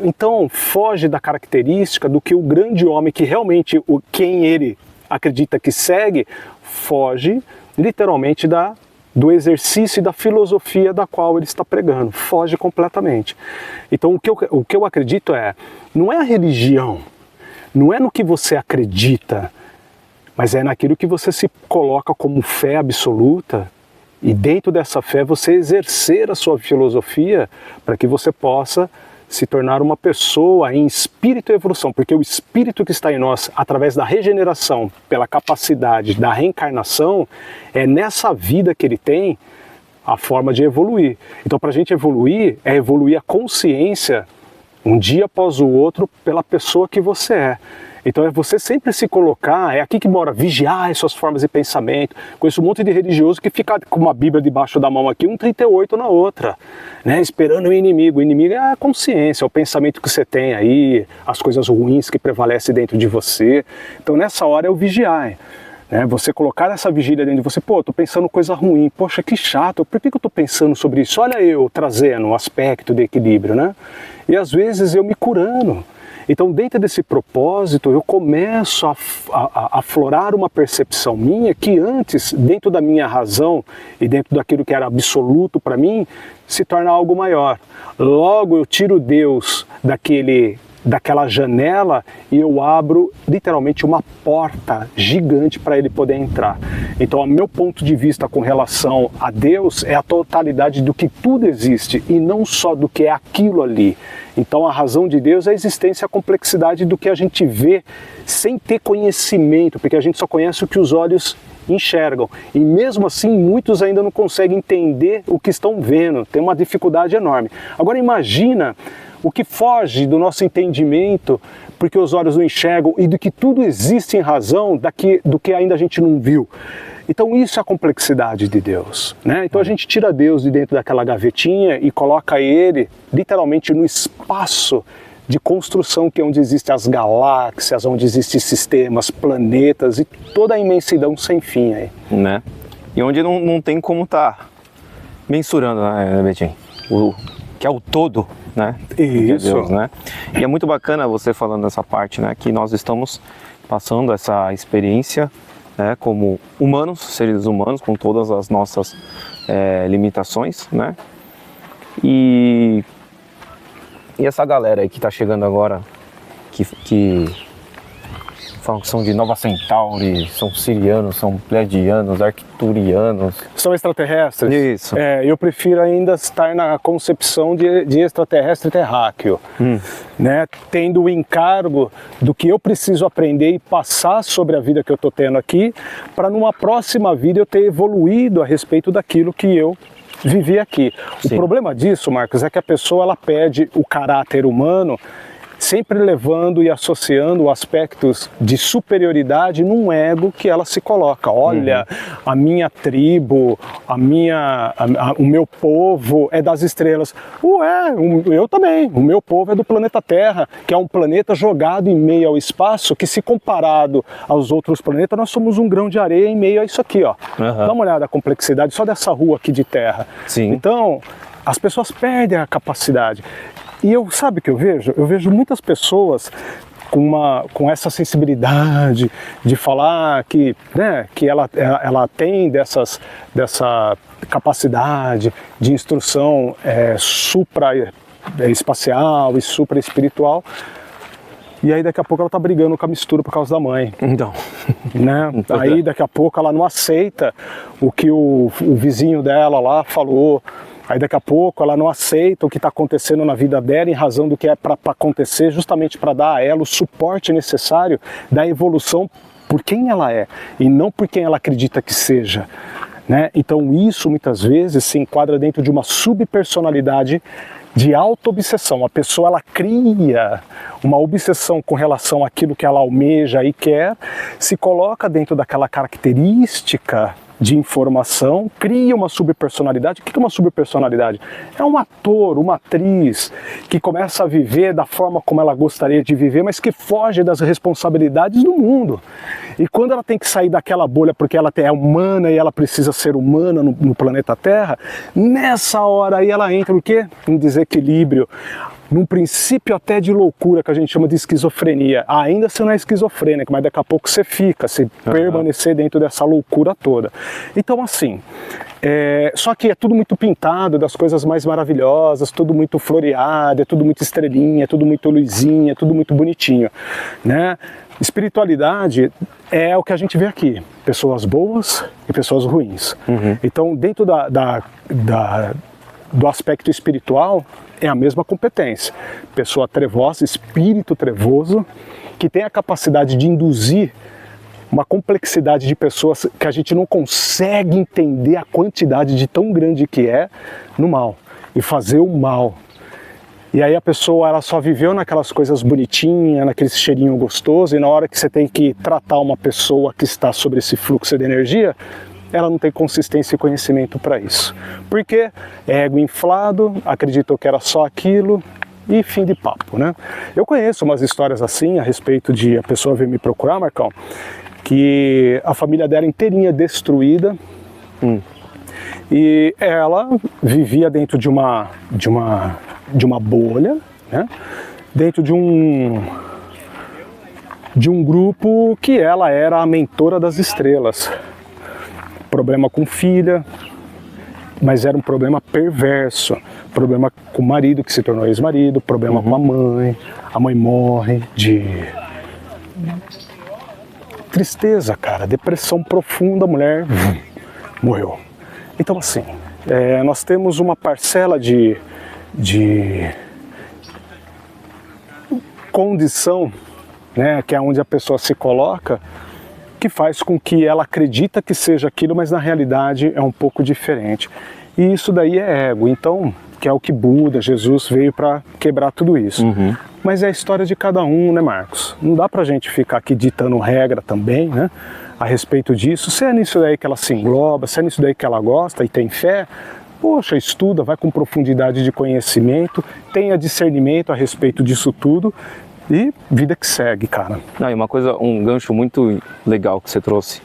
então foge da característica do que o grande homem que realmente quem ele acredita que segue, foge literalmente do exercício e da filosofia da qual ele está pregando, foge completamente. Então o que eu acredito não é a religião, não é no que você acredita, mas é naquilo que você se coloca como fé absoluta. E dentro dessa fé você exercer a sua filosofia para que você possa se tornar uma pessoa em espírito e evolução, porque o espírito que está em nós, através da regeneração, pela capacidade da reencarnação, é nessa vida que ele tem a forma de evoluir. Então, para a gente evoluir, é evoluir a consciência um dia após o outro pela pessoa que você é. Então é você sempre se colocar, é aqui que mora, vigiar as suas formas de pensamento. Conheço um monte de religioso que fica com uma Bíblia debaixo da mão aqui, um 38 na outra, né, esperando o inimigo. O inimigo é a consciência, é o pensamento que você tem aí, as coisas ruins que prevalecem dentro de você. Então nessa hora é o vigiar. Né? Você colocar essa vigília dentro de você, pô, tô pensando coisa ruim, poxa, que chato, por que eu tô pensando sobre isso? Olha eu trazendo um aspecto de equilíbrio, né? E às vezes eu me curando. Então, dentro desse propósito, eu começo a aflorar uma percepção minha que antes, dentro da minha razão e dentro daquilo que era absoluto para mim, se torna algo maior. Logo, eu tiro Deus daquela janela e eu abro literalmente uma porta gigante para ele poder entrar. Então, o meu ponto de vista com relação a Deus é a totalidade do que tudo existe e não só do que é aquilo ali. Então, a razão de Deus é a existência e a complexidade do que a gente vê sem ter conhecimento, porque a gente só conhece o que os olhos enxergam. E mesmo assim, muitos ainda não conseguem entender o que estão vendo. Tem uma dificuldade enorme. Agora, imagina o que foge do nosso entendimento, porque os olhos não enxergam, e do que tudo existe em razão do que ainda a gente não viu. Então isso é a complexidade de Deus, né? Então a gente tira Deus de dentro daquela gavetinha e coloca ele literalmente no espaço de construção, que é onde existem as galáxias, onde existem sistemas, planetas e toda a imensidão sem fim aí. Né? E onde não tem como estar mensurando, né, Betinho? Que é o todo, né? Isso. É Deus, né? E é muito bacana você falando dessa parte, né? Que nós estamos passando essa experiência né, como humanos, seres humanos, com todas as nossas limitações, né? E essa galera aí que tá chegando agora, que falam que são de Nova Centauri, são sirianos, são pleiadianos, arcturianos. São extraterrestres? Isso. Eu prefiro ainda estar na concepção de extraterrestre terráqueo, né? Tendo o encargo do que eu preciso aprender e passar sobre a vida que eu estou tendo aqui, para numa próxima vida eu ter evoluído a respeito daquilo que eu vivi aqui. Sim. O problema disso, Marcos, é que a pessoa ela perde o caráter humano, sempre levando e associando aspectos de superioridade num ego que ela se coloca. Olha, a minha tribo, o meu povo é das estrelas. Eu também. O meu povo é do planeta Terra, que é um planeta jogado em meio ao espaço, que se comparado aos outros planetas, nós somos um grão de areia em meio a isso aqui, ó. Dá uma olhada na complexidade só dessa rua aqui de terra. Sim. Então, as pessoas perdem a capacidade. E sabe o que eu vejo? Eu vejo muitas pessoas com essa sensibilidade de falar que, né, que ela tem dessa capacidade de instrução supra-espacial e supra-espiritual. E aí daqui a pouco ela tá brigando com a mistura por causa da mãe. Então. Né? Aí daqui a pouco ela não aceita o que o vizinho dela lá falou. Aí daqui a pouco ela não aceita o que está acontecendo na vida dela em razão do que é para acontecer, justamente para dar a ela o suporte necessário da evolução por quem ela é e não por quem ela acredita que seja. Né? Então isso muitas vezes se enquadra dentro de uma subpersonalidade de auto-obsessão. A pessoa ela cria uma obsessão com relação àquilo que ela almeja e quer, se coloca dentro daquela característica de informação, cria uma subpersonalidade. O que é uma subpersonalidade? É um ator, uma atriz que começa a viver da forma como ela gostaria de viver, mas que foge das responsabilidades do mundo. E quando ela tem que sair daquela bolha porque ela é humana e ela precisa ser humana no planeta Terra, nessa hora aí ela entra no quê? Em desequilíbrio, num princípio até de loucura que a gente chama de esquizofrenia. Ainda você não é esquizofrênico, mas daqui a pouco você fica, se permanecer dentro dessa loucura toda. Então assim, só que é tudo muito pintado, das coisas mais maravilhosas, tudo muito floreado, é tudo muito estrelinha, é tudo muito luzinha, é tudo muito bonitinho, né? Espiritualidade é o que a gente vê aqui, pessoas boas e pessoas ruins. Então dentro do aspecto espiritual, é a mesma competência. Pessoa trevosa, espírito trevoso, que tem a capacidade de induzir uma complexidade de pessoas que a gente não consegue entender a quantidade de tão grande que é no mal. E fazer o mal. E aí a pessoa ela só viveu naquelas coisas bonitinhas, naquele cheirinho gostoso, e na hora que você tem que tratar uma pessoa que está sobre esse fluxo de energia, ela não tem consistência e conhecimento para isso. Porque é ego inflado, acreditou que era só aquilo e fim de papo, né? Eu conheço umas histórias assim a respeito de a pessoa vir me procurar, Marcão, que a família dela inteirinha destruída e ela vivia dentro de uma bolha, né? Dentro de um grupo que ela era a mentora das estrelas. Problema com filha, mas era um problema perverso. Problema com o marido, que se tornou ex-marido, problema com a mãe morre de tristeza, cara, depressão profunda, a mulher morreu. Então assim, nós temos uma parcela de condição, né, que é onde a pessoa se coloca, que faz com que ela acredita que seja aquilo, mas na realidade é um pouco diferente. E isso daí é ego, então, que é o que Buda, Jesus veio para quebrar tudo isso. Mas é a história de cada um, né, Marcos? Não dá pra gente ficar aqui ditando regra também, né, a respeito disso. Se é nisso daí que ela se engloba, se é nisso daí que ela gosta e tem fé, poxa, estuda, vai com profundidade de conhecimento, tenha discernimento a respeito disso tudo, e vida que segue, cara. E uma coisa, um gancho muito legal que você trouxe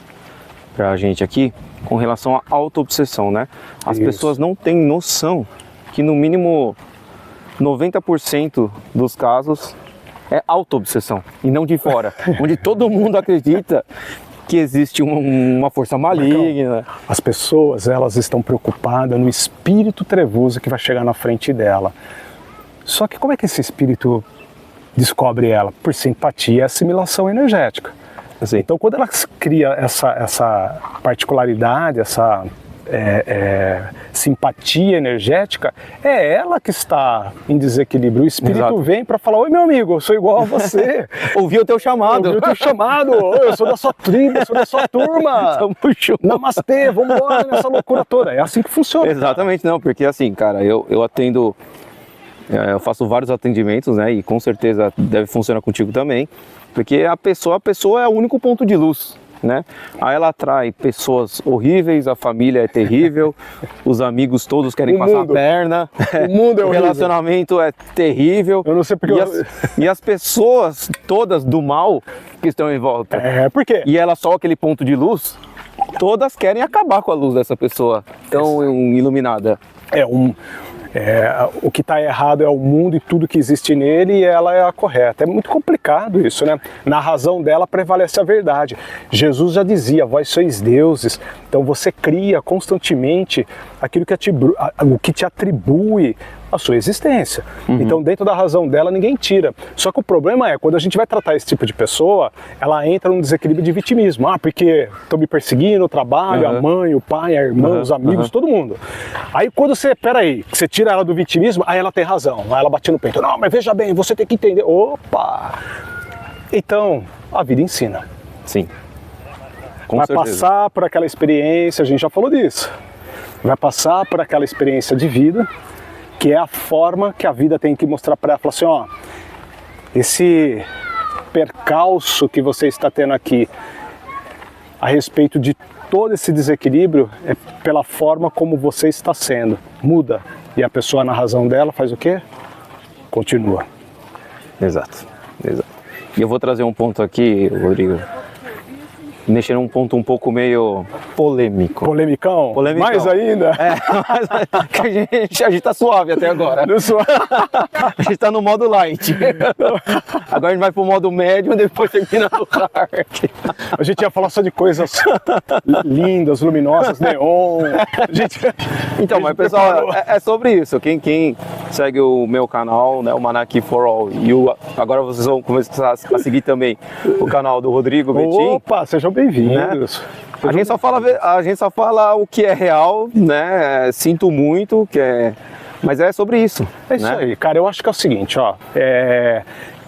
pra gente aqui, com relação à auto-obsessão, né? As pessoas não têm noção que no mínimo 90% dos casos é auto-obsessão, e não de fora. Onde todo mundo acredita que existe uma força maligna. As pessoas, elas estão preocupadas no espírito trevoso que vai chegar na frente dela. Só que como é que esse espírito descobre ela? Por simpatia e assimilação energética. Assim. Então, quando ela cria essa particularidade, essa simpatia energética, é ela que está em desequilíbrio. O espírito Exato. vem para falar: oi, meu amigo, eu sou igual a você. Ouvi o teu chamado. Ouvi o teu chamado. Oi, eu sou da sua tribo, eu sou da sua turma. Tamo junto. Namastê, vamos embora nessa loucura toda. É assim que funciona. Exatamente, não, porque assim, cara, eu atendo, eu faço vários atendimentos, né, e com certeza deve funcionar contigo também, porque a pessoa é o único ponto de luz, né? Aí ela atrai pessoas horríveis, a família é terrível, os amigos todos querem passar a perna, O mundo é o horrível. relacionamento é terrível. Eu não sei porque e as pessoas todas do mal que estão em volta. por quê? E ela só aquele ponto de luz, todas querem acabar com a luz dessa pessoa tão iluminada. O que está errado é o mundo e tudo que existe nele, e ela é a correta. É muito complicado isso, né? Na razão dela prevalece a verdade. Jesus já dizia: vós sois deuses. Então você cria constantemente aquilo que te atribui a sua existência. Então, dentro da razão dela, ninguém tira. Só que o problema é, quando a gente vai tratar esse tipo de pessoa, ela entra num desequilíbrio de vitimismo. Porque estão me perseguindo, o trabalho, a mãe, o pai, a irmã, os amigos, todo mundo. Aí quando você tira ela do vitimismo, aí ela tem razão. Aí ela bate no peito: não, mas veja bem, você tem que entender. Opa! Então, a vida ensina. Sim. Com Vai certeza. passar por aquela experiência, a gente já falou disso. Vai passar por aquela experiência de vida, que é a forma que a vida tem que mostrar para ela. Falar assim: ó, esse percalço que você está tendo aqui a respeito de todo esse desequilíbrio é pela forma como você está sendo. Muda. E a pessoa, na razão dela, faz o quê? Continua. Exato. E eu vou trazer um ponto aqui, Rodrigo, mexer num ponto um pouco meio polêmico. Polemicão? Polemicão. Mais ainda? Mas que a gente tá suave até agora. A gente tá no modo light. Agora a gente vai pro modo médio e depois termina no hard. A gente ia falar só de coisas lindas, luminosas, neon. Então, mas pessoal, é sobre isso. Quem segue o meu canal, né, o Manaki for All, e agora vocês vão começar a seguir também o canal do Rodrigo Betim. Opa, sejam bem-vindos. A gente só fala o que é real, né? Sinto muito, mas é sobre isso. É isso aí, cara. Eu acho que é o seguinte, ó.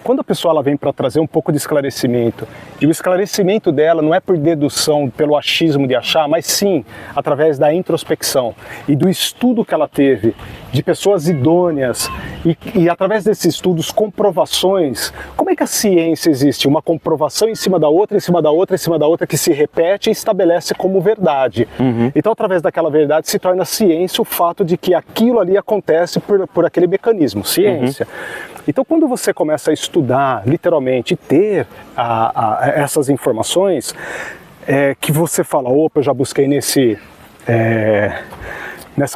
Quando a pessoa ela vem para trazer um pouco de esclarecimento, e o esclarecimento dela não é por dedução, pelo achismo de achar, mas sim através da introspecção e do estudo que ela teve de pessoas idôneas e através desses estudos, comprovações. Como é que a ciência existe? Uma comprovação em cima da outra, em cima da outra, em cima da outra, que se repete e estabelece como verdade. Então, através daquela verdade, se torna ciência o fato de que aquilo ali acontece por aquele mecanismo, ciência. Então, quando você começa a estudar, literalmente, e ter essas informações, que você fala: opa, eu já busquei nessa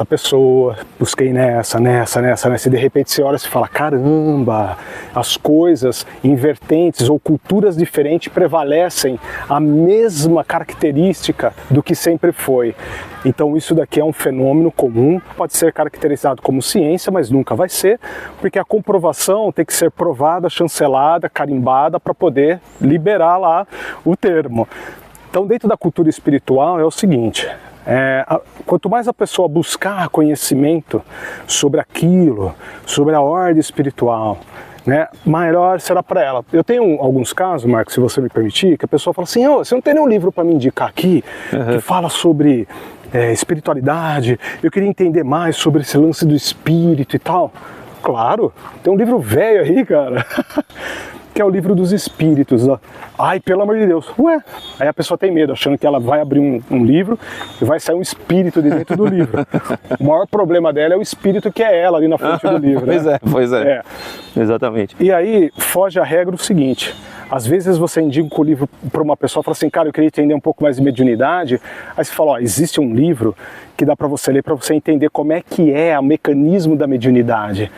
pessoa, busquei nessa, e de repente você olha e fala: caramba, as coisas invertentes ou culturas diferentes prevalecem a mesma característica do que sempre foi. Então isso daqui é um fenômeno comum, pode ser caracterizado como ciência, mas nunca vai ser, porque a comprovação tem que ser provada, chancelada, carimbada para poder liberar lá o termo. Então, dentro da cultura espiritual é o seguinte: quanto mais a pessoa buscar conhecimento sobre aquilo, sobre a ordem espiritual, né, maior será para ela. Eu tenho alguns casos, Marcos, se você me permitir, que a pessoa fala assim: você não tem nenhum livro para me indicar aqui que fala sobre espiritualidade, eu queria entender mais sobre esse lance do espírito e tal. Claro, tem um livro velho aí, cara, que é o livro dos espíritos. Ai, pelo amor de Deus. Ué, aí a pessoa tem medo, achando que ela vai abrir um livro e vai sair um espírito de dentro do livro. O maior problema dela é o espírito que é ela ali na frente do livro. Pois é. Exatamente. E aí foge a regra o seguinte: às vezes você indica o livro para uma pessoa e fala assim: cara, eu queria entender um pouco mais de mediunidade. Aí você fala: existe um livro que dá para você ler, para você entender como é que é o mecanismo da mediunidade.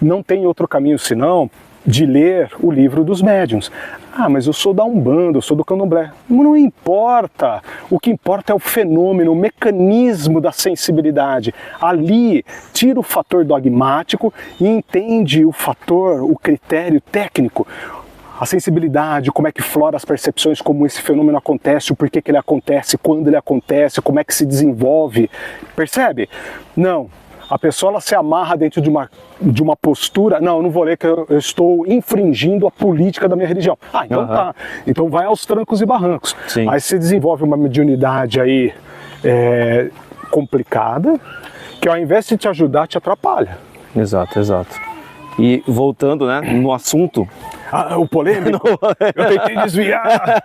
Não tem outro caminho senão de ler o livro dos médiuns. Ah, mas eu sou da Umbanda, eu sou do Candomblé. Não importa. O que importa é o fenômeno, o mecanismo da sensibilidade. Ali, tira o fator dogmático e entende o fator, o critério técnico. A sensibilidade, como é que flora as percepções, como esse fenômeno acontece, o porquê que ele acontece, quando ele acontece, como é que se desenvolve. Percebe? Não. A pessoa ela se amarra dentro de uma postura, não vou ler que eu estou infringindo a política da minha religião. Ah, então tá. Então vai aos trancos e barrancos. Sim. Aí você desenvolve uma mediunidade aí complicada, que ao invés de te ajudar, te atrapalha. Exato. E voltando, né, no assunto... O polêmico? Eu tentei desviar.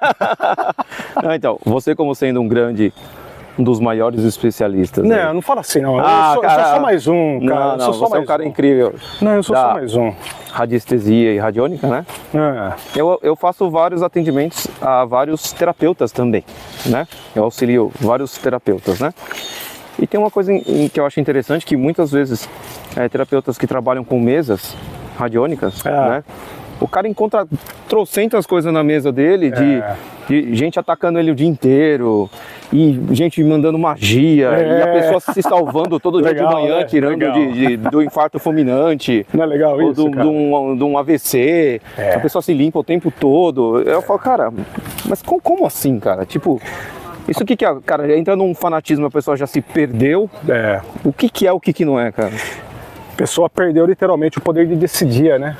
Não, então, você como sendo um dos maiores especialistas. Não fala assim, não. Ah, eu sou só mais um, cara. Não, você é um cara incrível. Não, eu sou só mais um. Radiestesia e radiônica, né? Eu faço vários atendimentos a vários terapeutas também, né? Eu auxilio vários terapeutas, né? E tem uma coisa que eu acho interessante, que muitas vezes terapeutas que trabalham com mesas radiônicas, né? O cara encontra trocentas coisas na mesa dele, de gente atacando ele o dia inteiro, e gente mandando magia, e a pessoa se salvando todo dia de manhã, tirando do infarto fulminante. Não é legal isso, de um AVC, a pessoa se limpa o tempo todo. Eu falo, cara, mas como assim, cara? Tipo, isso que é, cara, entra num fanatismo, a pessoa já se perdeu. O que é, o que não é, cara? A pessoa perdeu literalmente o poder de decidir, né?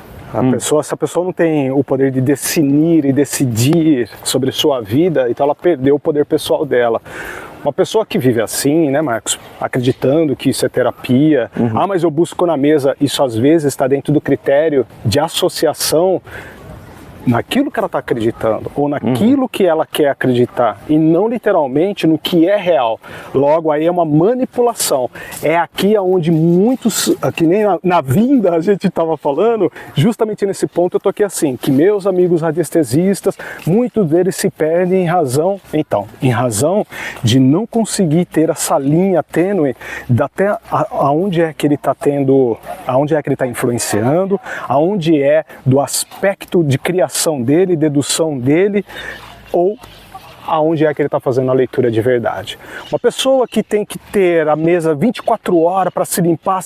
Se a pessoa não tem o poder de definir e decidir sobre sua vida, então ela perdeu o poder pessoal dela. Uma pessoa que vive assim, né, Marcos, acreditando que isso é terapia, mas eu busco na mesa, isso às vezes está dentro do critério de associação naquilo que ela está acreditando, ou naquilo que ela quer acreditar, e não literalmente no que é real. Logo, aí é uma manipulação. É aqui onde muitos, que nem na vinda a gente estava falando, justamente nesse ponto eu tô aqui assim, que meus amigos radiestesistas, muitos deles se perdem em razão de não conseguir ter essa linha tênue até aonde é que ele está tendo, aonde é que ele está influenciando, aonde é do aspecto de criação dele, dedução dele, ou aonde é que ele está fazendo a leitura de verdade. Uma pessoa que tem que ter a mesa 24 horas para se limpar,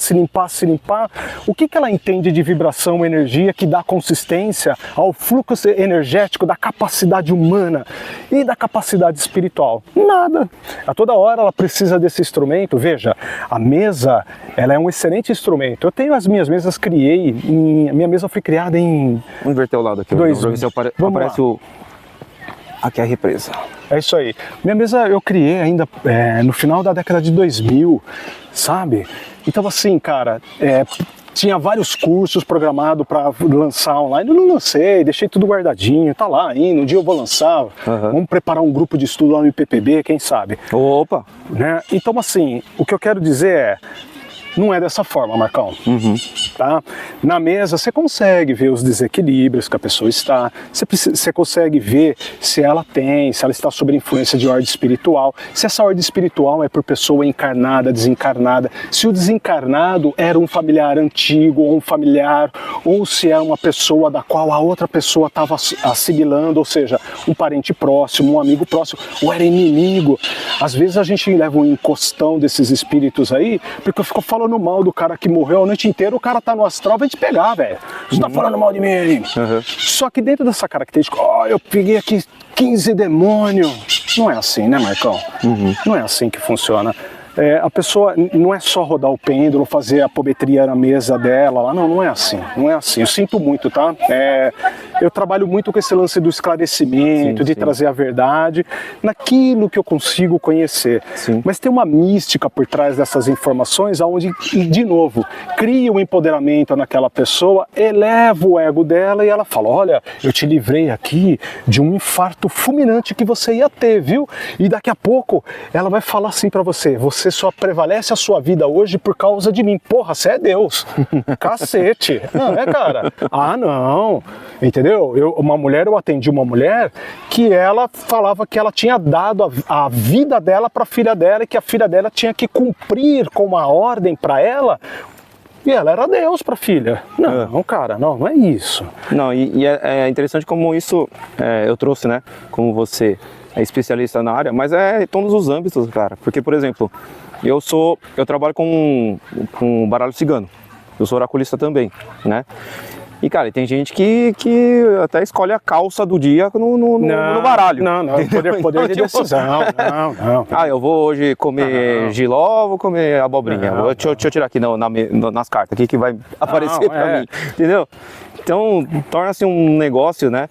o que ela entende de vibração, energia que dá consistência ao fluxo energético da capacidade humana e da capacidade espiritual? Nada. A toda hora ela precisa desse instrumento. Veja, a mesa, ela é um excelente instrumento. Eu tenho as minhas mesas, minha mesa foi criada em... Vamos inverter o lado aqui, para ver se aparece o... Aqui é a represa. É isso aí. Minha mesa eu criei ainda no final da década de 2000, sabe? Então assim, cara, tinha vários cursos programados para lançar online. Eu não lancei, deixei tudo guardadinho, tá lá ainda. Um dia eu vou lançar. Vamos preparar um grupo de estudo lá no IPPB, quem sabe? Opa! Né? Então assim, o que eu quero dizer é, não é dessa forma, Marcão. Tá? Na mesa você consegue ver os desequilíbrios que a pessoa está, você consegue ver se ela está sob influência de ordem espiritual, se essa ordem espiritual é por pessoa encarnada, desencarnada, se o desencarnado era um familiar antigo ou um familiar, ou se é uma pessoa da qual a outra pessoa estava assimilando, ou seja, um parente próximo, um amigo próximo, ou era inimigo. Às vezes a gente leva um encostão desses espíritos aí, porque eu fico falando mal do cara que morreu a noite inteira, o cara tá no astral, vai te pegar, velho. Você tá falando mal de mim. Só que dentro dessa característica, eu peguei aqui 15 demônios. Não é assim, né, Marcão? Não é assim que funciona. A pessoa não é só rodar o pêndulo, fazer a apometria na mesa dela lá. Não é assim. Não é assim. Eu sinto muito, tá? Eu trabalho muito com esse lance do esclarecimento, de trazer a verdade naquilo que eu consigo conhecer. Mas tem uma mística por trás dessas informações, onde, de novo, cria um empoderamento naquela pessoa, eleva o ego dela e ela fala, olha, eu te livrei aqui de um infarto fulminante que você ia ter, viu? E daqui a pouco ela vai falar assim pra você, você só prevalece a sua vida hoje por causa de mim. Porra, você é Deus. Cacete. Não, cara? Ah, não. Entendeu? Eu atendi uma mulher que ela falava que ela tinha dado a vida dela para a filha dela e que a filha dela tinha que cumprir com uma ordem para ela E ela era Deus para a filha. Não, cara, não é isso. Não, e é interessante como isso eu trouxe, né? Como você é especialista na área, mas é em todos os âmbitos, cara. Porque, por exemplo, eu trabalho com baralho cigano. Eu sou oraculista também, né? E, cara, tem gente que até escolhe a calça do dia no baralho. Não, poder de decisão. Não. Ah, eu vou hoje comer jiló ou vou comer abobrinha? Deixa eu tirar aqui nas cartas, o que vai aparecer pra mim, entendeu? Então, torna-se um negócio, né?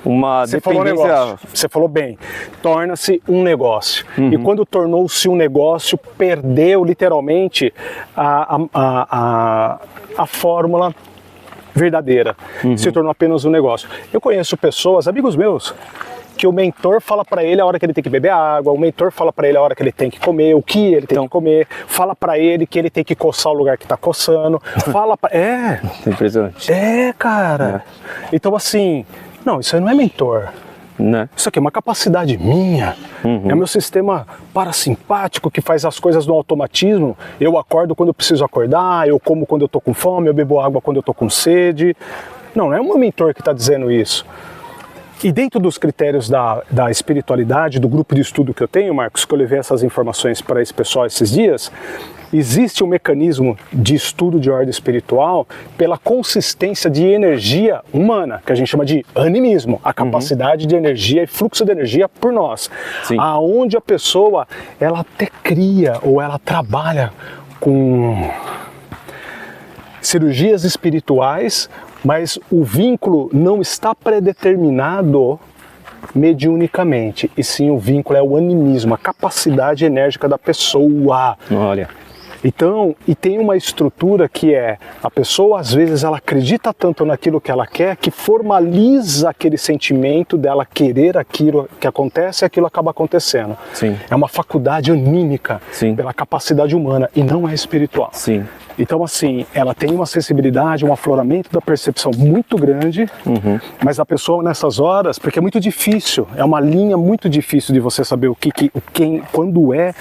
Uma dependência... Você falou bem, torna-se um negócio. E quando tornou-se um negócio, perdeu literalmente a fórmula verdadeira. Se tornou apenas um negócio. Eu conheço pessoas, amigos meus, que o mentor fala para ele a hora que ele tem que beber água, o mentor fala para ele a hora que ele tem que comer, o que ele tem que comer, fala para ele que ele tem que coçar o lugar que tá coçando, fala para... É impressionante. Cara. Então assim, não, isso aí não é mentor. Né? Isso aqui é uma capacidade minha, é o meu sistema parasimpático que faz as coisas no automatismo. Eu acordo quando eu preciso acordar, eu como quando eu tô com fome, eu bebo água quando eu tô com sede. Não é um mentor que está dizendo isso. E dentro dos critérios da espiritualidade, do grupo de estudo que eu tenho, Marcos, que eu levei essas informações para esse pessoal esses dias, existe um mecanismo de estudo de ordem espiritual pela consistência de energia humana, que a gente chama de animismo, a capacidade de energia e fluxo de energia por nós. Sim. Aonde a pessoa, ela até cria ou ela trabalha com cirurgias espirituais, mas o vínculo não está predeterminado mediunicamente, e sim o vínculo é o animismo, a capacidade enérgica da pessoa. Olha. Então, e tem uma estrutura que é, a pessoa às vezes ela acredita tanto naquilo que ela quer, que formaliza aquele sentimento dela querer aquilo que acontece e aquilo acaba acontecendo. Sim. É uma faculdade anímica, Sim. pela capacidade humana, e não é espiritual. Sim. Então, assim, ela tem uma sensibilidade, um afloramento da percepção muito grande, mas a pessoa nessas horas, porque é muito difícil, é uma linha muito difícil de você saber quando é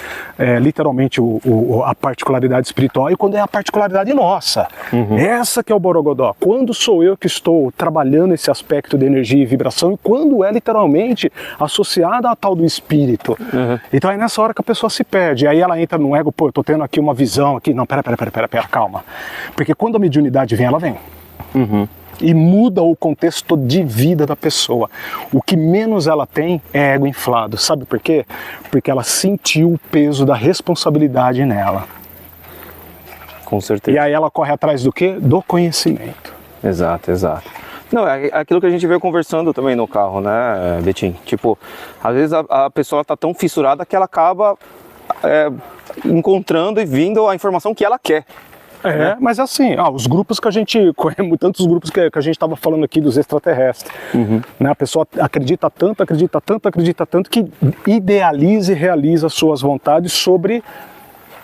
literalmente a particularidade espiritual e quando é a particularidade nossa. Essa que é o borogodó. Quando sou eu que estou trabalhando esse aspecto de energia e vibração e quando é literalmente associada a tal do espírito. Então é nessa hora que a pessoa se perde. Aí ela entra no ego, pô, eu tô tendo aqui uma visão aqui. Não, pera, calma. Porque quando a mediunidade vem, ela vem. E muda o contexto de vida da pessoa. O que menos ela tem é ego inflado. Sabe por quê? Porque ela sentiu o peso da responsabilidade nela. Com certeza. E aí ela corre atrás do quê? Do conhecimento. Exato. Não, é aquilo que a gente veio conversando também no carro, né, Betinho? Tipo, às vezes a pessoa tá tão fissurada que ela acaba encontrando e vindo a informação que ela quer. Mas assim, os grupos que a gente, tantos grupos que a gente estava falando aqui dos extraterrestres, né? A pessoa acredita tanto que idealiza e realiza suas vontades sobre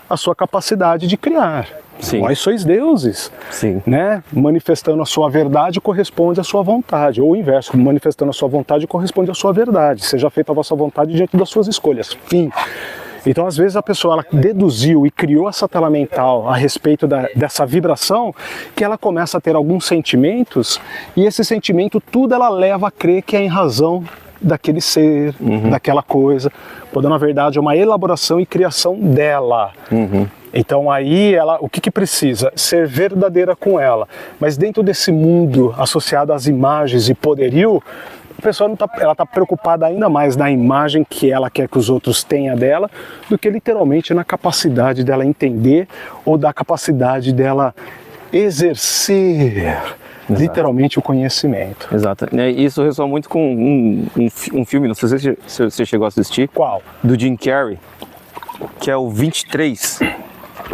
a sua capacidade de criar. Sim. Vós sois deuses. Sim. Né? Manifestando a sua verdade corresponde à sua vontade, ou o inverso, manifestando a sua vontade corresponde à sua verdade. Seja feita a vossa vontade diante das suas escolhas. Fim. Então, às vezes, a pessoa ela deduziu e criou essa tela mental a respeito dessa vibração, que ela começa a ter alguns sentimentos, e esse sentimento, tudo ela leva a crer que é em razão daquele ser, daquela coisa, quando na verdade é uma elaboração e criação dela. Então aí ela, o que precisa? Ser verdadeira com ela. Mas dentro desse mundo associado às imagens e poderio, a pessoa ela está preocupada ainda mais na imagem que ela quer que os outros tenham dela, do que literalmente na capacidade dela entender ou da capacidade dela exercer literalmente o conhecimento. Exato. Isso ressoa muito com um filme, não sei se você chegou a assistir. Qual? Do Jim Carrey, que é o 23.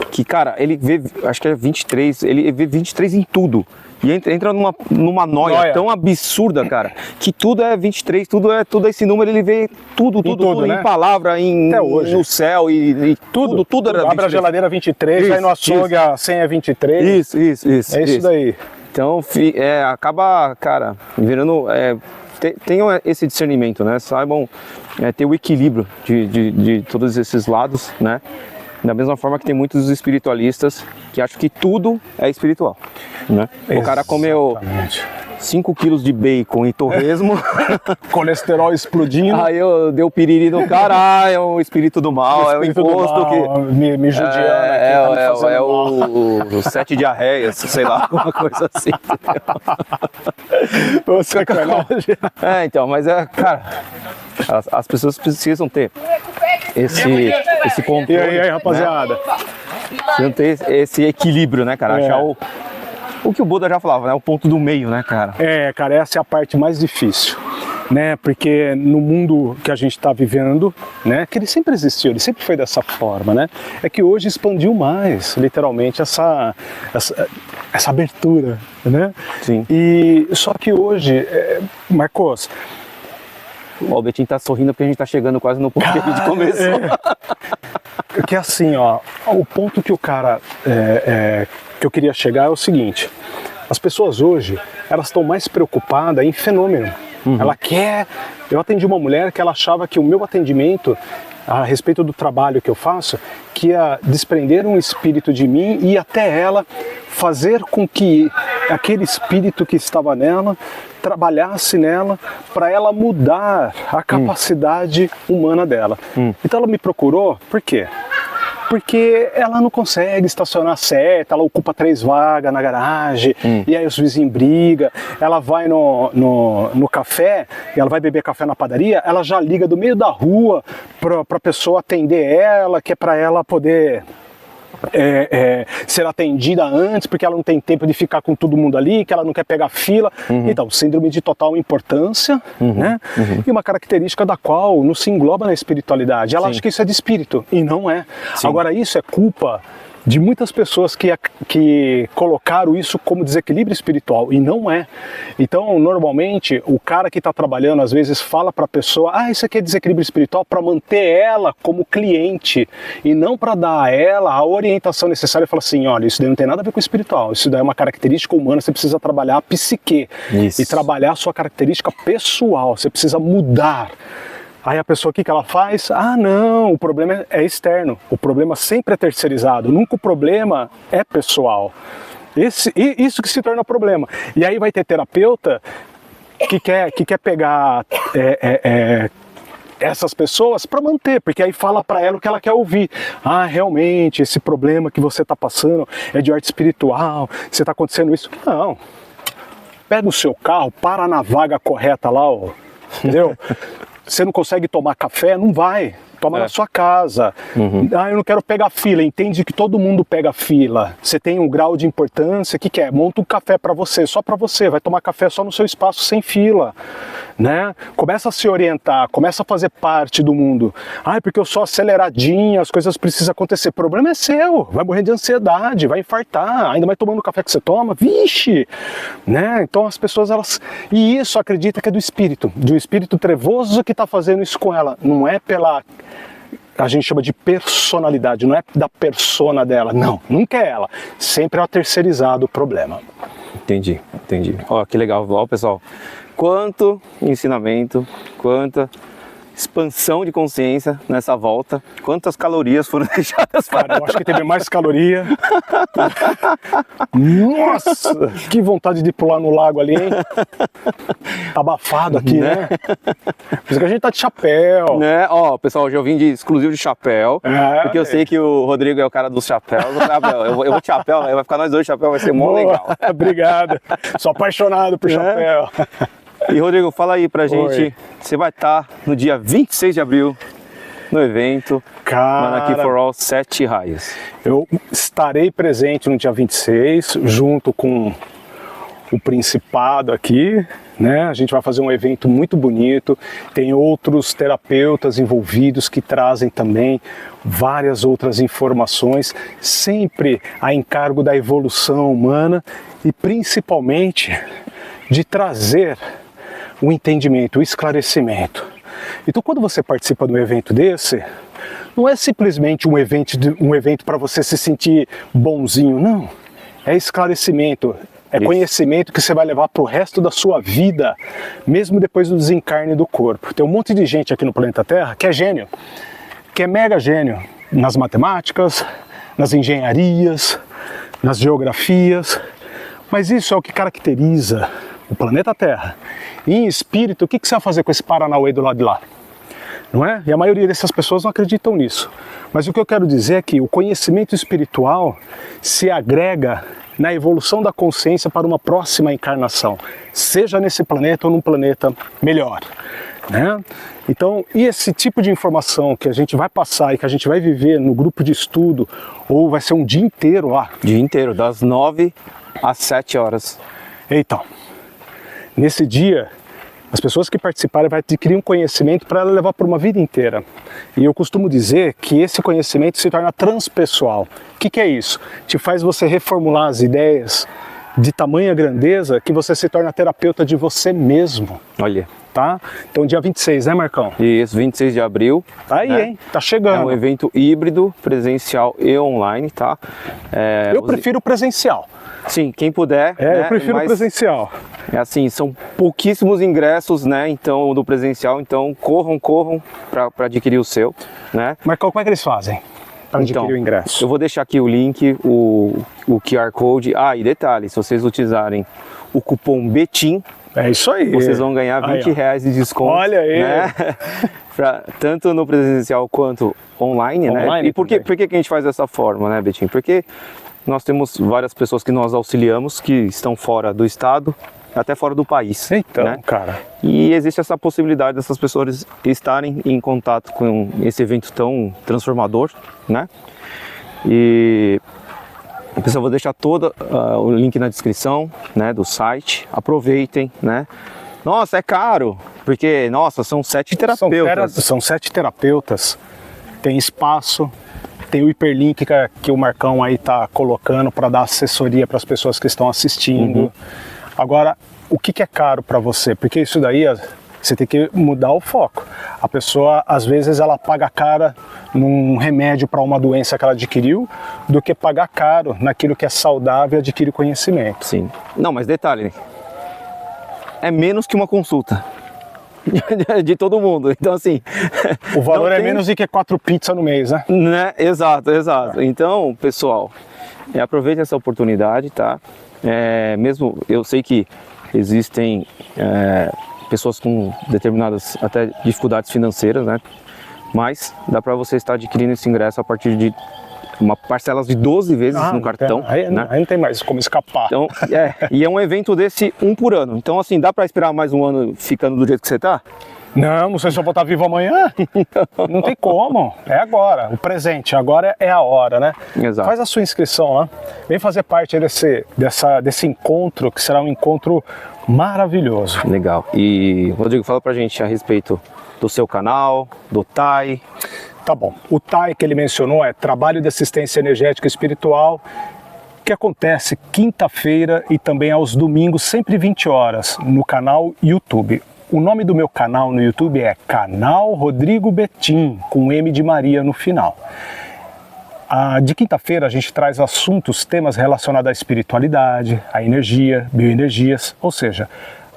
Que, cara, ele vê, acho que é 23, ele vê 23 em tudo. E entra numa noia tão absurda, cara, que tudo é 23, tudo é esse número, ele vê tudo, né? Em palavra, no céu e tudo era 23. Abre a geladeira 23, aí no açougue a senha é 23. Isso. É isso daí. Então, acaba, cara, virando... Tenham esse discernimento, né? Saibam ter o equilíbrio de todos esses lados, né? Da mesma forma que tem muitos espiritualistas que acham que tudo é espiritual, né? O cara comeu 5 quilos de bacon e torresmo, colesterol explodindo. Aí eu dei o piriri no cara, é o espírito do mal, é o imposto que... Me judiando aqui, é o 7 diarreias, sei lá, alguma coisa assim. Então, mas cara, as pessoas precisam ter esse controle. E aí, rapaziada? Precisam ter esse equilíbrio, né, cara? Achar o que o Buda já falava, né? O ponto do meio, né, cara? Cara, essa é a parte mais difícil, né? Porque no mundo que a gente está vivendo, né? Que ele sempre existiu, ele sempre foi dessa forma, né? É que hoje expandiu mais, literalmente, essa abertura, né? Sim. E só que hoje, Marcos... O Betinho tá sorrindo porque a gente tá chegando quase no ponto que a gente começou. Porque assim, ó, o ponto que o cara que eu queria chegar é o seguinte: as pessoas hoje, elas estão mais preocupadas em fenômeno. Ela quer... Eu atendi uma mulher que ela achava que o meu atendimento a respeito do trabalho que eu faço, que ia desprender um espírito de mim e até ela fazer com que aquele espírito que estava nela trabalhasse nela para ela mudar a capacidade humana dela. Então ela me procurou, por quê? Porque ela não consegue estacionar certo, ela ocupa 3 vagas na garagem, e aí os vizinhos brigam, ela vai no café, ela vai beber café na padaria, ela já liga do meio da rua para a pessoa atender ela, que é para ela poder... ser atendida antes, porque ela não tem tempo de ficar com todo mundo ali, que ela não quer pegar fila. Então, síndrome de total importância, né? E uma característica da qual não se engloba na espiritualidade. Ela acha que isso é de espírito, e não é. Agora, isso é culpa de muitas pessoas que colocaram isso como desequilíbrio espiritual, e não é. Então, normalmente, o cara que está trabalhando, às vezes, fala para a pessoa, isso aqui é desequilíbrio espiritual, para manter ela como cliente, e não para dar a ela a orientação necessária e falar assim, olha, isso daí não tem nada a ver com o espiritual, isso daí é uma característica humana, você precisa trabalhar a psique, e trabalhar a sua característica pessoal, você precisa mudar. Aí a pessoa, o que ela faz? Não, o problema é externo, o problema sempre é terceirizado, nunca o problema é pessoal. Isso que se torna problema. E aí vai ter terapeuta que quer pegar essas pessoas para manter, porque aí fala para ela o que ela quer ouvir. Realmente, esse problema que você está passando é de arte espiritual, você está acontecendo isso. Não. Pega o seu carro, para na vaga correta lá, entendeu? Você não consegue tomar café? Não vai. Toma na sua casa. Eu não quero pegar fila. Entende que todo mundo pega fila. Você tem um grau de importância. O que é? Monta um café para você, só para você. Vai tomar café só no seu espaço, sem fila. Né? Começa a se orientar, começa a fazer parte do mundo. Porque eu sou aceleradinha, as coisas precisam acontecer. O problema é seu. Vai morrer de ansiedade, vai infartar. Ainda mais tomando o café que você toma. Vixe! Né? Então as pessoas, E isso acredita que é do espírito. De um espírito trevoso que está fazendo isso com ela. Não é pela... A gente chama de personalidade, não é da persona dela, não, nunca é ela, sempre é o terceirizado o problema. Entendi. Ó, que legal, ó, pessoal, quanto ensinamento, quanta expansão de consciência nessa volta, quantas calorias foram deixadas para trás. Eu acho que teve mais caloria. Nossa, que vontade de pular no lago ali, hein? Tá abafado aqui, né? Por isso que a gente tá de chapéu. Né? Ó, pessoal, hoje eu vim exclusivo de chapéu, porque eu sei que o Rodrigo é o cara dos chapéus. Eu vou de chapéu, vai ficar nós dois de chapéu, vai ser mó legal. Obrigado, sou apaixonado por chapéu. E Rodrigo, fala aí pra gente, você vai estar no dia 26 de abril no evento Manaki for All 7 Raios. Eu estarei presente no dia 26, junto com o Principado aqui, né? A gente vai fazer um evento muito bonito, tem outros terapeutas envolvidos que trazem também várias outras informações, sempre a encargo da evolução humana e principalmente de trazer o entendimento, o esclarecimento. Então, quando você participa de um evento desse, não é simplesmente um evento para você se sentir bonzinho, não. É esclarecimento, é conhecimento que você vai levar para o resto da sua vida, mesmo depois do desencarne do corpo. Tem um monte de gente aqui no planeta Terra que é gênio, que é mega gênio, nas matemáticas, nas engenharias, nas geografias, mas isso é o que caracteriza o planeta Terra. E em espírito, o que você vai fazer com esse Paranauê do lado de lá? Não é? E a maioria dessas pessoas não acreditam nisso. Mas o que eu quero dizer é que o conhecimento espiritual se agrega na evolução da consciência para uma próxima encarnação, seja nesse planeta ou num planeta melhor, né? Então, e esse tipo de informação que a gente vai passar e que a gente vai viver no grupo de estudo, ou vai ser um dia inteiro lá? Dia inteiro, das 9 às 7 horas. Então, nesse dia, as pessoas que participarem vão adquirir um conhecimento para ela levar por uma vida inteira. E eu costumo dizer que esse conhecimento se torna transpessoal. O que é isso? Te faz você reformular as ideias de tamanha grandeza que você se torna terapeuta de você mesmo. Olha. Tá? Então dia 26, né, Marcão? Isso, 26 de abril. Tá aí, né? Hein? Tá chegando. É um evento híbrido, presencial e online, tá? Eu prefiro presencial. Sim, quem puder. Né? Eu prefiro presencial. É assim, são pouquíssimos ingressos, né? Então, do presencial, então corram para adquirir o seu, né? Marcão, como é que eles fazem para adquirir o ingresso? Eu vou deixar aqui o link, o QR Code. Ah, e detalhe, se vocês utilizarem o cupom BETIM, é isso aí. vocês vão ganhar R$20 de desconto. Olha aí. Né? Tanto no presencial quanto online, né? E por que a gente faz dessa forma, né, Betinho? Porque nós temos várias pessoas que nós auxiliamos que estão fora do estado, até fora do país. Então, né? cara. E existe essa possibilidade dessas pessoas estarem em contato com esse evento tão transformador, né? E pessoal, vou deixar todo o link na descrição, né, do site. Aproveitem, né? Nossa, é caro, porque, nossa, são 7 terapeutas. São 7 terapeutas, tem espaço, tem o hiperlink que o Marcão aí tá colocando para dar assessoria para as pessoas que estão assistindo. Agora, o que é caro para você? Porque isso daí você tem que mudar o foco. A pessoa, às vezes, ela paga caro num remédio para uma doença que ela adquiriu, do que pagar caro naquilo que é saudável e adquire conhecimento. Sim. Não, mas detalhe, é menos que uma consulta de todo mundo. Então, assim... O valor é menos do que 4 pizzas no mês, né? Exato. Então, pessoal, aproveitem essa oportunidade, tá? Mesmo, eu sei que existem pessoas com determinadas até dificuldades financeiras, né? Mas dá para você estar adquirindo esse ingresso a partir de parcelas de 12 vezes no cartão. Aí não tem mais como escapar. Então, e é um evento desse 1 por ano. Então, assim, dá para esperar mais um ano ficando do jeito que você tá? Não sei se eu vou estar vivo amanhã. Não tem como. É agora, o presente. Agora é a hora, né? Exato. Faz a sua inscrição lá. Vem fazer parte aí desse encontro, que será um encontro maravilhoso. Legal. E, Rodrigo, fala pra gente a respeito do seu canal, do TAI. Tá bom. O TAI que ele mencionou é Trabalho de Assistência Energética Espiritual, que acontece quinta-feira e também aos domingos, sempre 20 horas, no canal YouTube. O nome do meu canal no YouTube é Canal Rodrigo Betim, com M de Maria no final. De quinta-feira a gente traz assuntos, temas relacionados à espiritualidade, à energia, bioenergias, ou seja,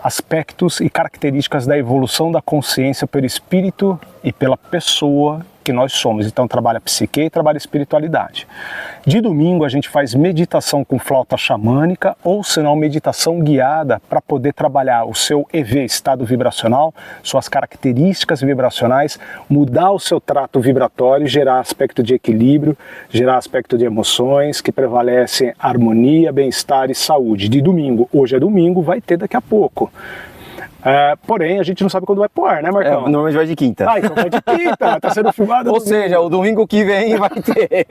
aspectos e características da evolução da consciência pelo espírito e pela pessoa que nós somos. Então trabalha psique e trabalha espiritualidade. De domingo a gente faz meditação com flauta xamânica ou senão meditação guiada para poder trabalhar o seu EV, estado vibracional, suas características vibracionais, mudar o seu trato vibratório, gerar aspecto de equilíbrio, gerar aspecto de emoções que prevalecem harmonia, bem-estar e saúde. De domingo, hoje é domingo, vai ter daqui a pouco. Porém, a gente não sabe quando vai pro ar, né, Marcão? Normalmente vai de quinta. Então vai de quinta, tá sendo filmado. Ou seja, o domingo que vem vai ter.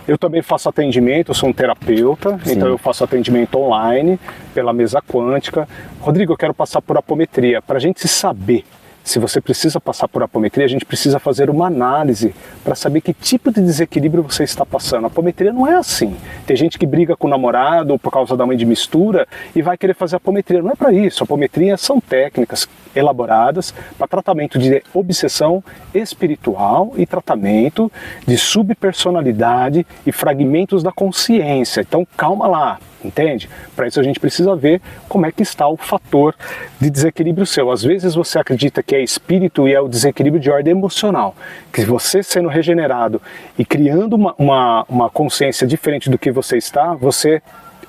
Eu também faço atendimento, eu sou um terapeuta, então eu faço atendimento online, pela mesa quântica. Rodrigo, eu quero passar por apometria. Pra gente saber se você precisa passar por apometria, a gente precisa fazer uma análise para saber que tipo de desequilíbrio você está passando. A apometria não é assim. Tem gente que briga com o namorado por causa da mãe de mistura e vai querer fazer apometria. Não é para isso. A apometria são técnicas elaboradas para tratamento de obsessão espiritual e tratamento de subpersonalidade e fragmentos da consciência. Então calma lá. entende? Para isso a gente precisa ver como é que está o fator de desequilíbrio seu. Às vezes você acredita que é espírito e é o desequilíbrio de ordem emocional, que você sendo regenerado e criando uma consciência diferente do que você está, você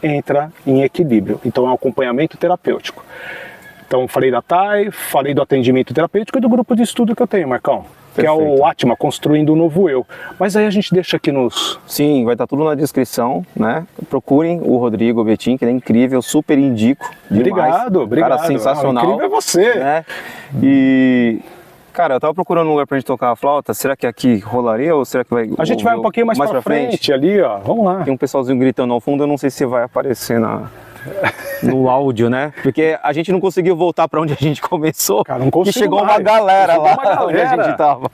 entra em equilíbrio. Então é um acompanhamento terapêutico. Então falei da TAI, falei do atendimento terapêutico e do grupo de estudo que eu tenho, Marcão. Que é o Atma, Construindo um Novo Eu. Mas aí a gente deixa aqui nos... Sim, vai estar tudo na descrição, né? Procurem o Rodrigo Betim, que ele é incrível, super indico. Obrigado. Cara, sensacional. Incrível é você. Né? E... Cara, eu tava procurando um lugar pra gente tocar a flauta, será que aqui rolaria ou será que vai... A gente vai um pouquinho mais pra frente ali, ó, vamos lá. Tem um pessoalzinho gritando ao fundo, eu não sei se vai aparecer no áudio, né? Porque a gente não conseguiu voltar pra onde a gente começou. Cara, não conseguiu. E chegou mais. uma galera lá onde a galera. gente tava.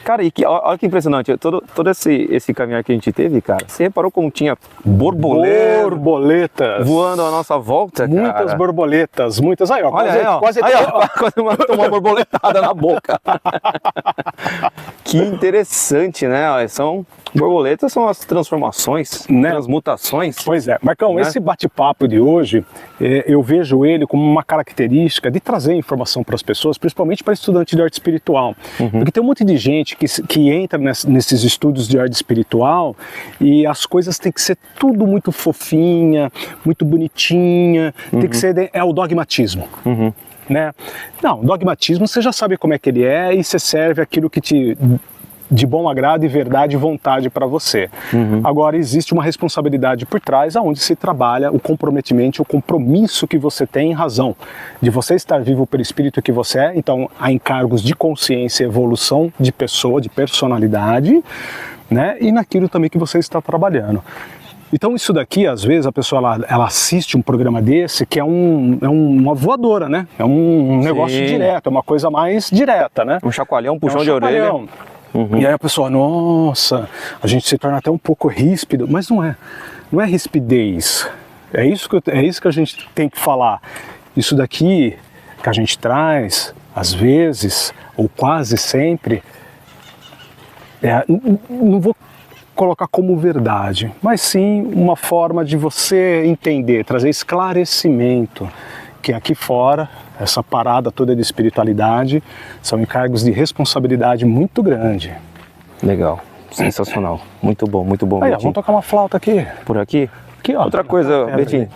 Cara, e olha que impressionante, todo esse caminhar que a gente teve, cara, você reparou como tinha borboletas voando à nossa volta, cara? Muitas borboletas, muitas. Aí, ó, olha aí, ó. Quase tomou uma borboletada na boca. Que interessante, né? Borboletas são as transformações, né? Transmutações. Pois é. Marcão, né? Esse bate-papo de hoje, eu vejo ele como uma característica de trazer informação para as pessoas, principalmente para estudante de arte espiritual. Porque tem um monte de gente que entra nesses estudos de arte espiritual e as coisas têm que ser tudo muito fofinha, muito bonitinha, tem que ser... É o dogmatismo. Né? Não, dogmatismo você já sabe como é que ele é e você serve aquilo que de bom agrado e verdade e vontade para você. Agora existe uma responsabilidade por trás aonde se trabalha o comprometimento, o compromisso que você tem em razão de você estar vivo pelo espírito que você é. Então há encargos de consciência, evolução de pessoa, de personalidade, né? E naquilo também que você está trabalhando. Então isso daqui, às vezes, a pessoa ela assiste um programa desse que é uma voadora, né? É um negócio direto, é uma coisa mais direta, né? Um chacoalhão, um puxão de orelha. E aí a pessoa, nossa, a gente se torna até um pouco ríspido, mas não é rispidez. É isso que a gente tem que falar. Isso daqui que a gente traz, às vezes, ou quase sempre, não vou colocar como verdade, mas sim uma forma de você entender, trazer esclarecimento, que aqui fora, essa parada toda de espiritualidade, são encargos de responsabilidade muito grande. Legal, sensacional, muito bom, Aí, ó, vamos tocar uma flauta aqui. Por aqui? Aqui, ó. Outra coisa, Betim,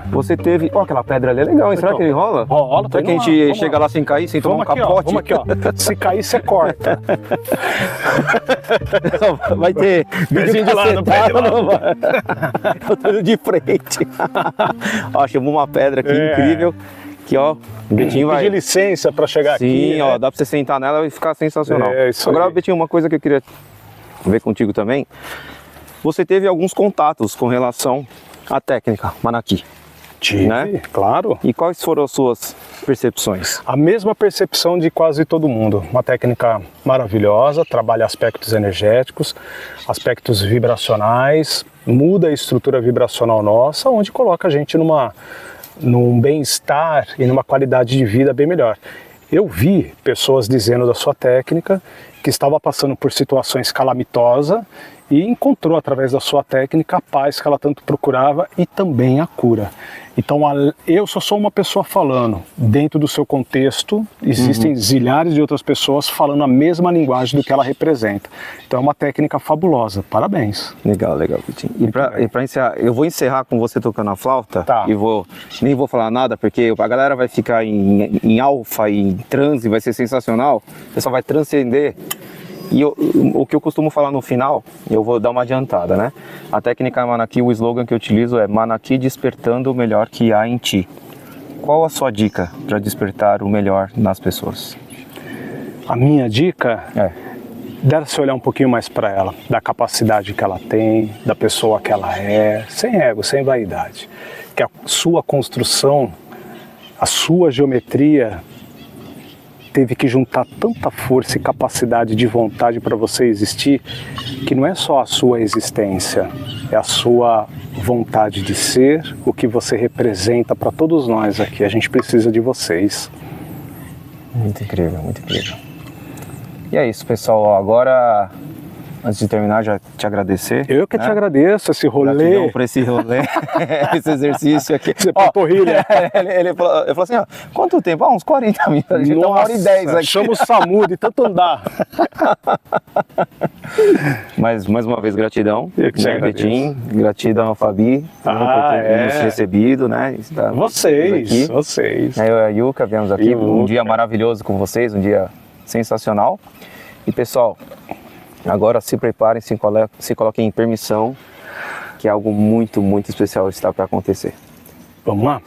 você teve... Ó, aquela pedra ali é legal, hein? Será que ele rola? Rola. Será que a gente chega lá sem cair, sem tomar um capote? Vamos aqui, ó. Se cair, você corta. Vai ter vídeo de lado, eu tô indo de frente. Ó, chamou uma pedra aqui incrível. Que ó, o Betinho vai... Pedir licença para chegar aqui. Sim, ó, dá para você sentar nela e ficar sensacional. Isso agora, aí. Betinho, uma coisa que eu queria ver contigo também. Você teve alguns contatos com relação à técnica Manaqui. Tive, né? Claro. E quais foram as suas percepções? A mesma percepção de quase todo mundo. Uma técnica maravilhosa, trabalha aspectos energéticos, aspectos vibracionais, muda a estrutura vibracional nossa, onde coloca a gente num bem-estar e numa qualidade de vida bem melhor. Eu vi pessoas dizendo da sua técnica que estava passando por situações calamitosas e encontrou através da sua técnica a paz que ela tanto procurava e também a cura. Então eu só sou uma pessoa falando, dentro do seu contexto existem zilhares de outras pessoas falando a mesma linguagem do que ela representa. Então é uma técnica fabulosa, parabéns. Legal, Betinho. E para encerrar, eu vou encerrar com você tocando a flauta, tá. E nem vou falar nada, porque a galera vai ficar em alfa, em transe, vai ser sensacional, o pessoal vai transcender. E o que eu costumo falar no final, eu vou dar uma adiantada, né? A técnica Manaqui, o slogan que eu utilizo é Manaqui despertando o melhor que há em ti. Qual a sua dica para despertar o melhor nas pessoas? A minha dica é deve-se olhar um pouquinho mais para ela, da capacidade que ela tem, da pessoa que ela é, sem ego, sem vaidade. Que a sua construção, a sua geometria teve que juntar tanta força e capacidade de vontade para você existir, que não é só a sua existência, é a sua vontade de ser, o que você representa para todos nós aqui. A gente precisa de vocês. Muito incrível, muito incrível. E é isso, pessoal. Agora antes de terminar, já te agradecer. Eu que te agradeço esse rolê. Gratidão por esse rolê, esse exercício aqui. Você panturrilha. Ele falou assim, ó, quanto tempo? Uns 40 minutos. A gente tá 1h10 aqui. Chama o SAMU de tanto andar. Mas, mais uma vez, gratidão. Eu que te agradeço. Betim, gratidão ao Fabi por ter nos recebido, né? Vocês. Eu e a Yuka viemos aqui, um dia maravilhoso com vocês, um dia sensacional. E pessoal, agora se preparem, se coloquem em permissão, que algo muito, muito especial está para acontecer. Vamos lá?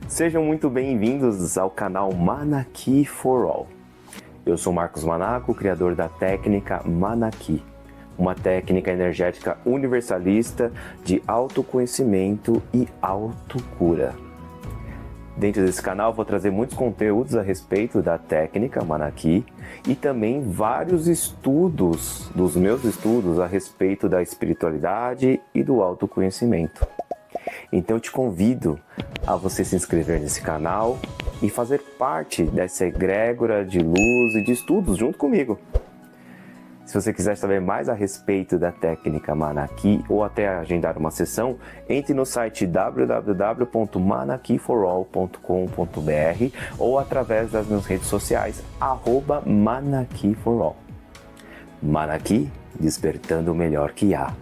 Sejam muito bem-vindos ao canal Manaki for All. Eu sou Marcos Manaco, criador da técnica Manaki, uma técnica energética universalista de autoconhecimento e autocura. Dentro desse canal vou trazer muitos conteúdos a respeito da técnica Manaki e também vários estudos, dos meus estudos a respeito da espiritualidade e do autoconhecimento. Então eu te convido a você se inscrever nesse canal e fazer parte dessa egrégora de luz e de estudos junto comigo. Se você quiser saber mais a respeito da técnica Manaki ou até agendar uma sessão, entre no site www.manakiforall.com.br ou através das minhas redes sociais, @ManakiForAll. Manaki, despertando o melhor que há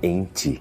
em ti.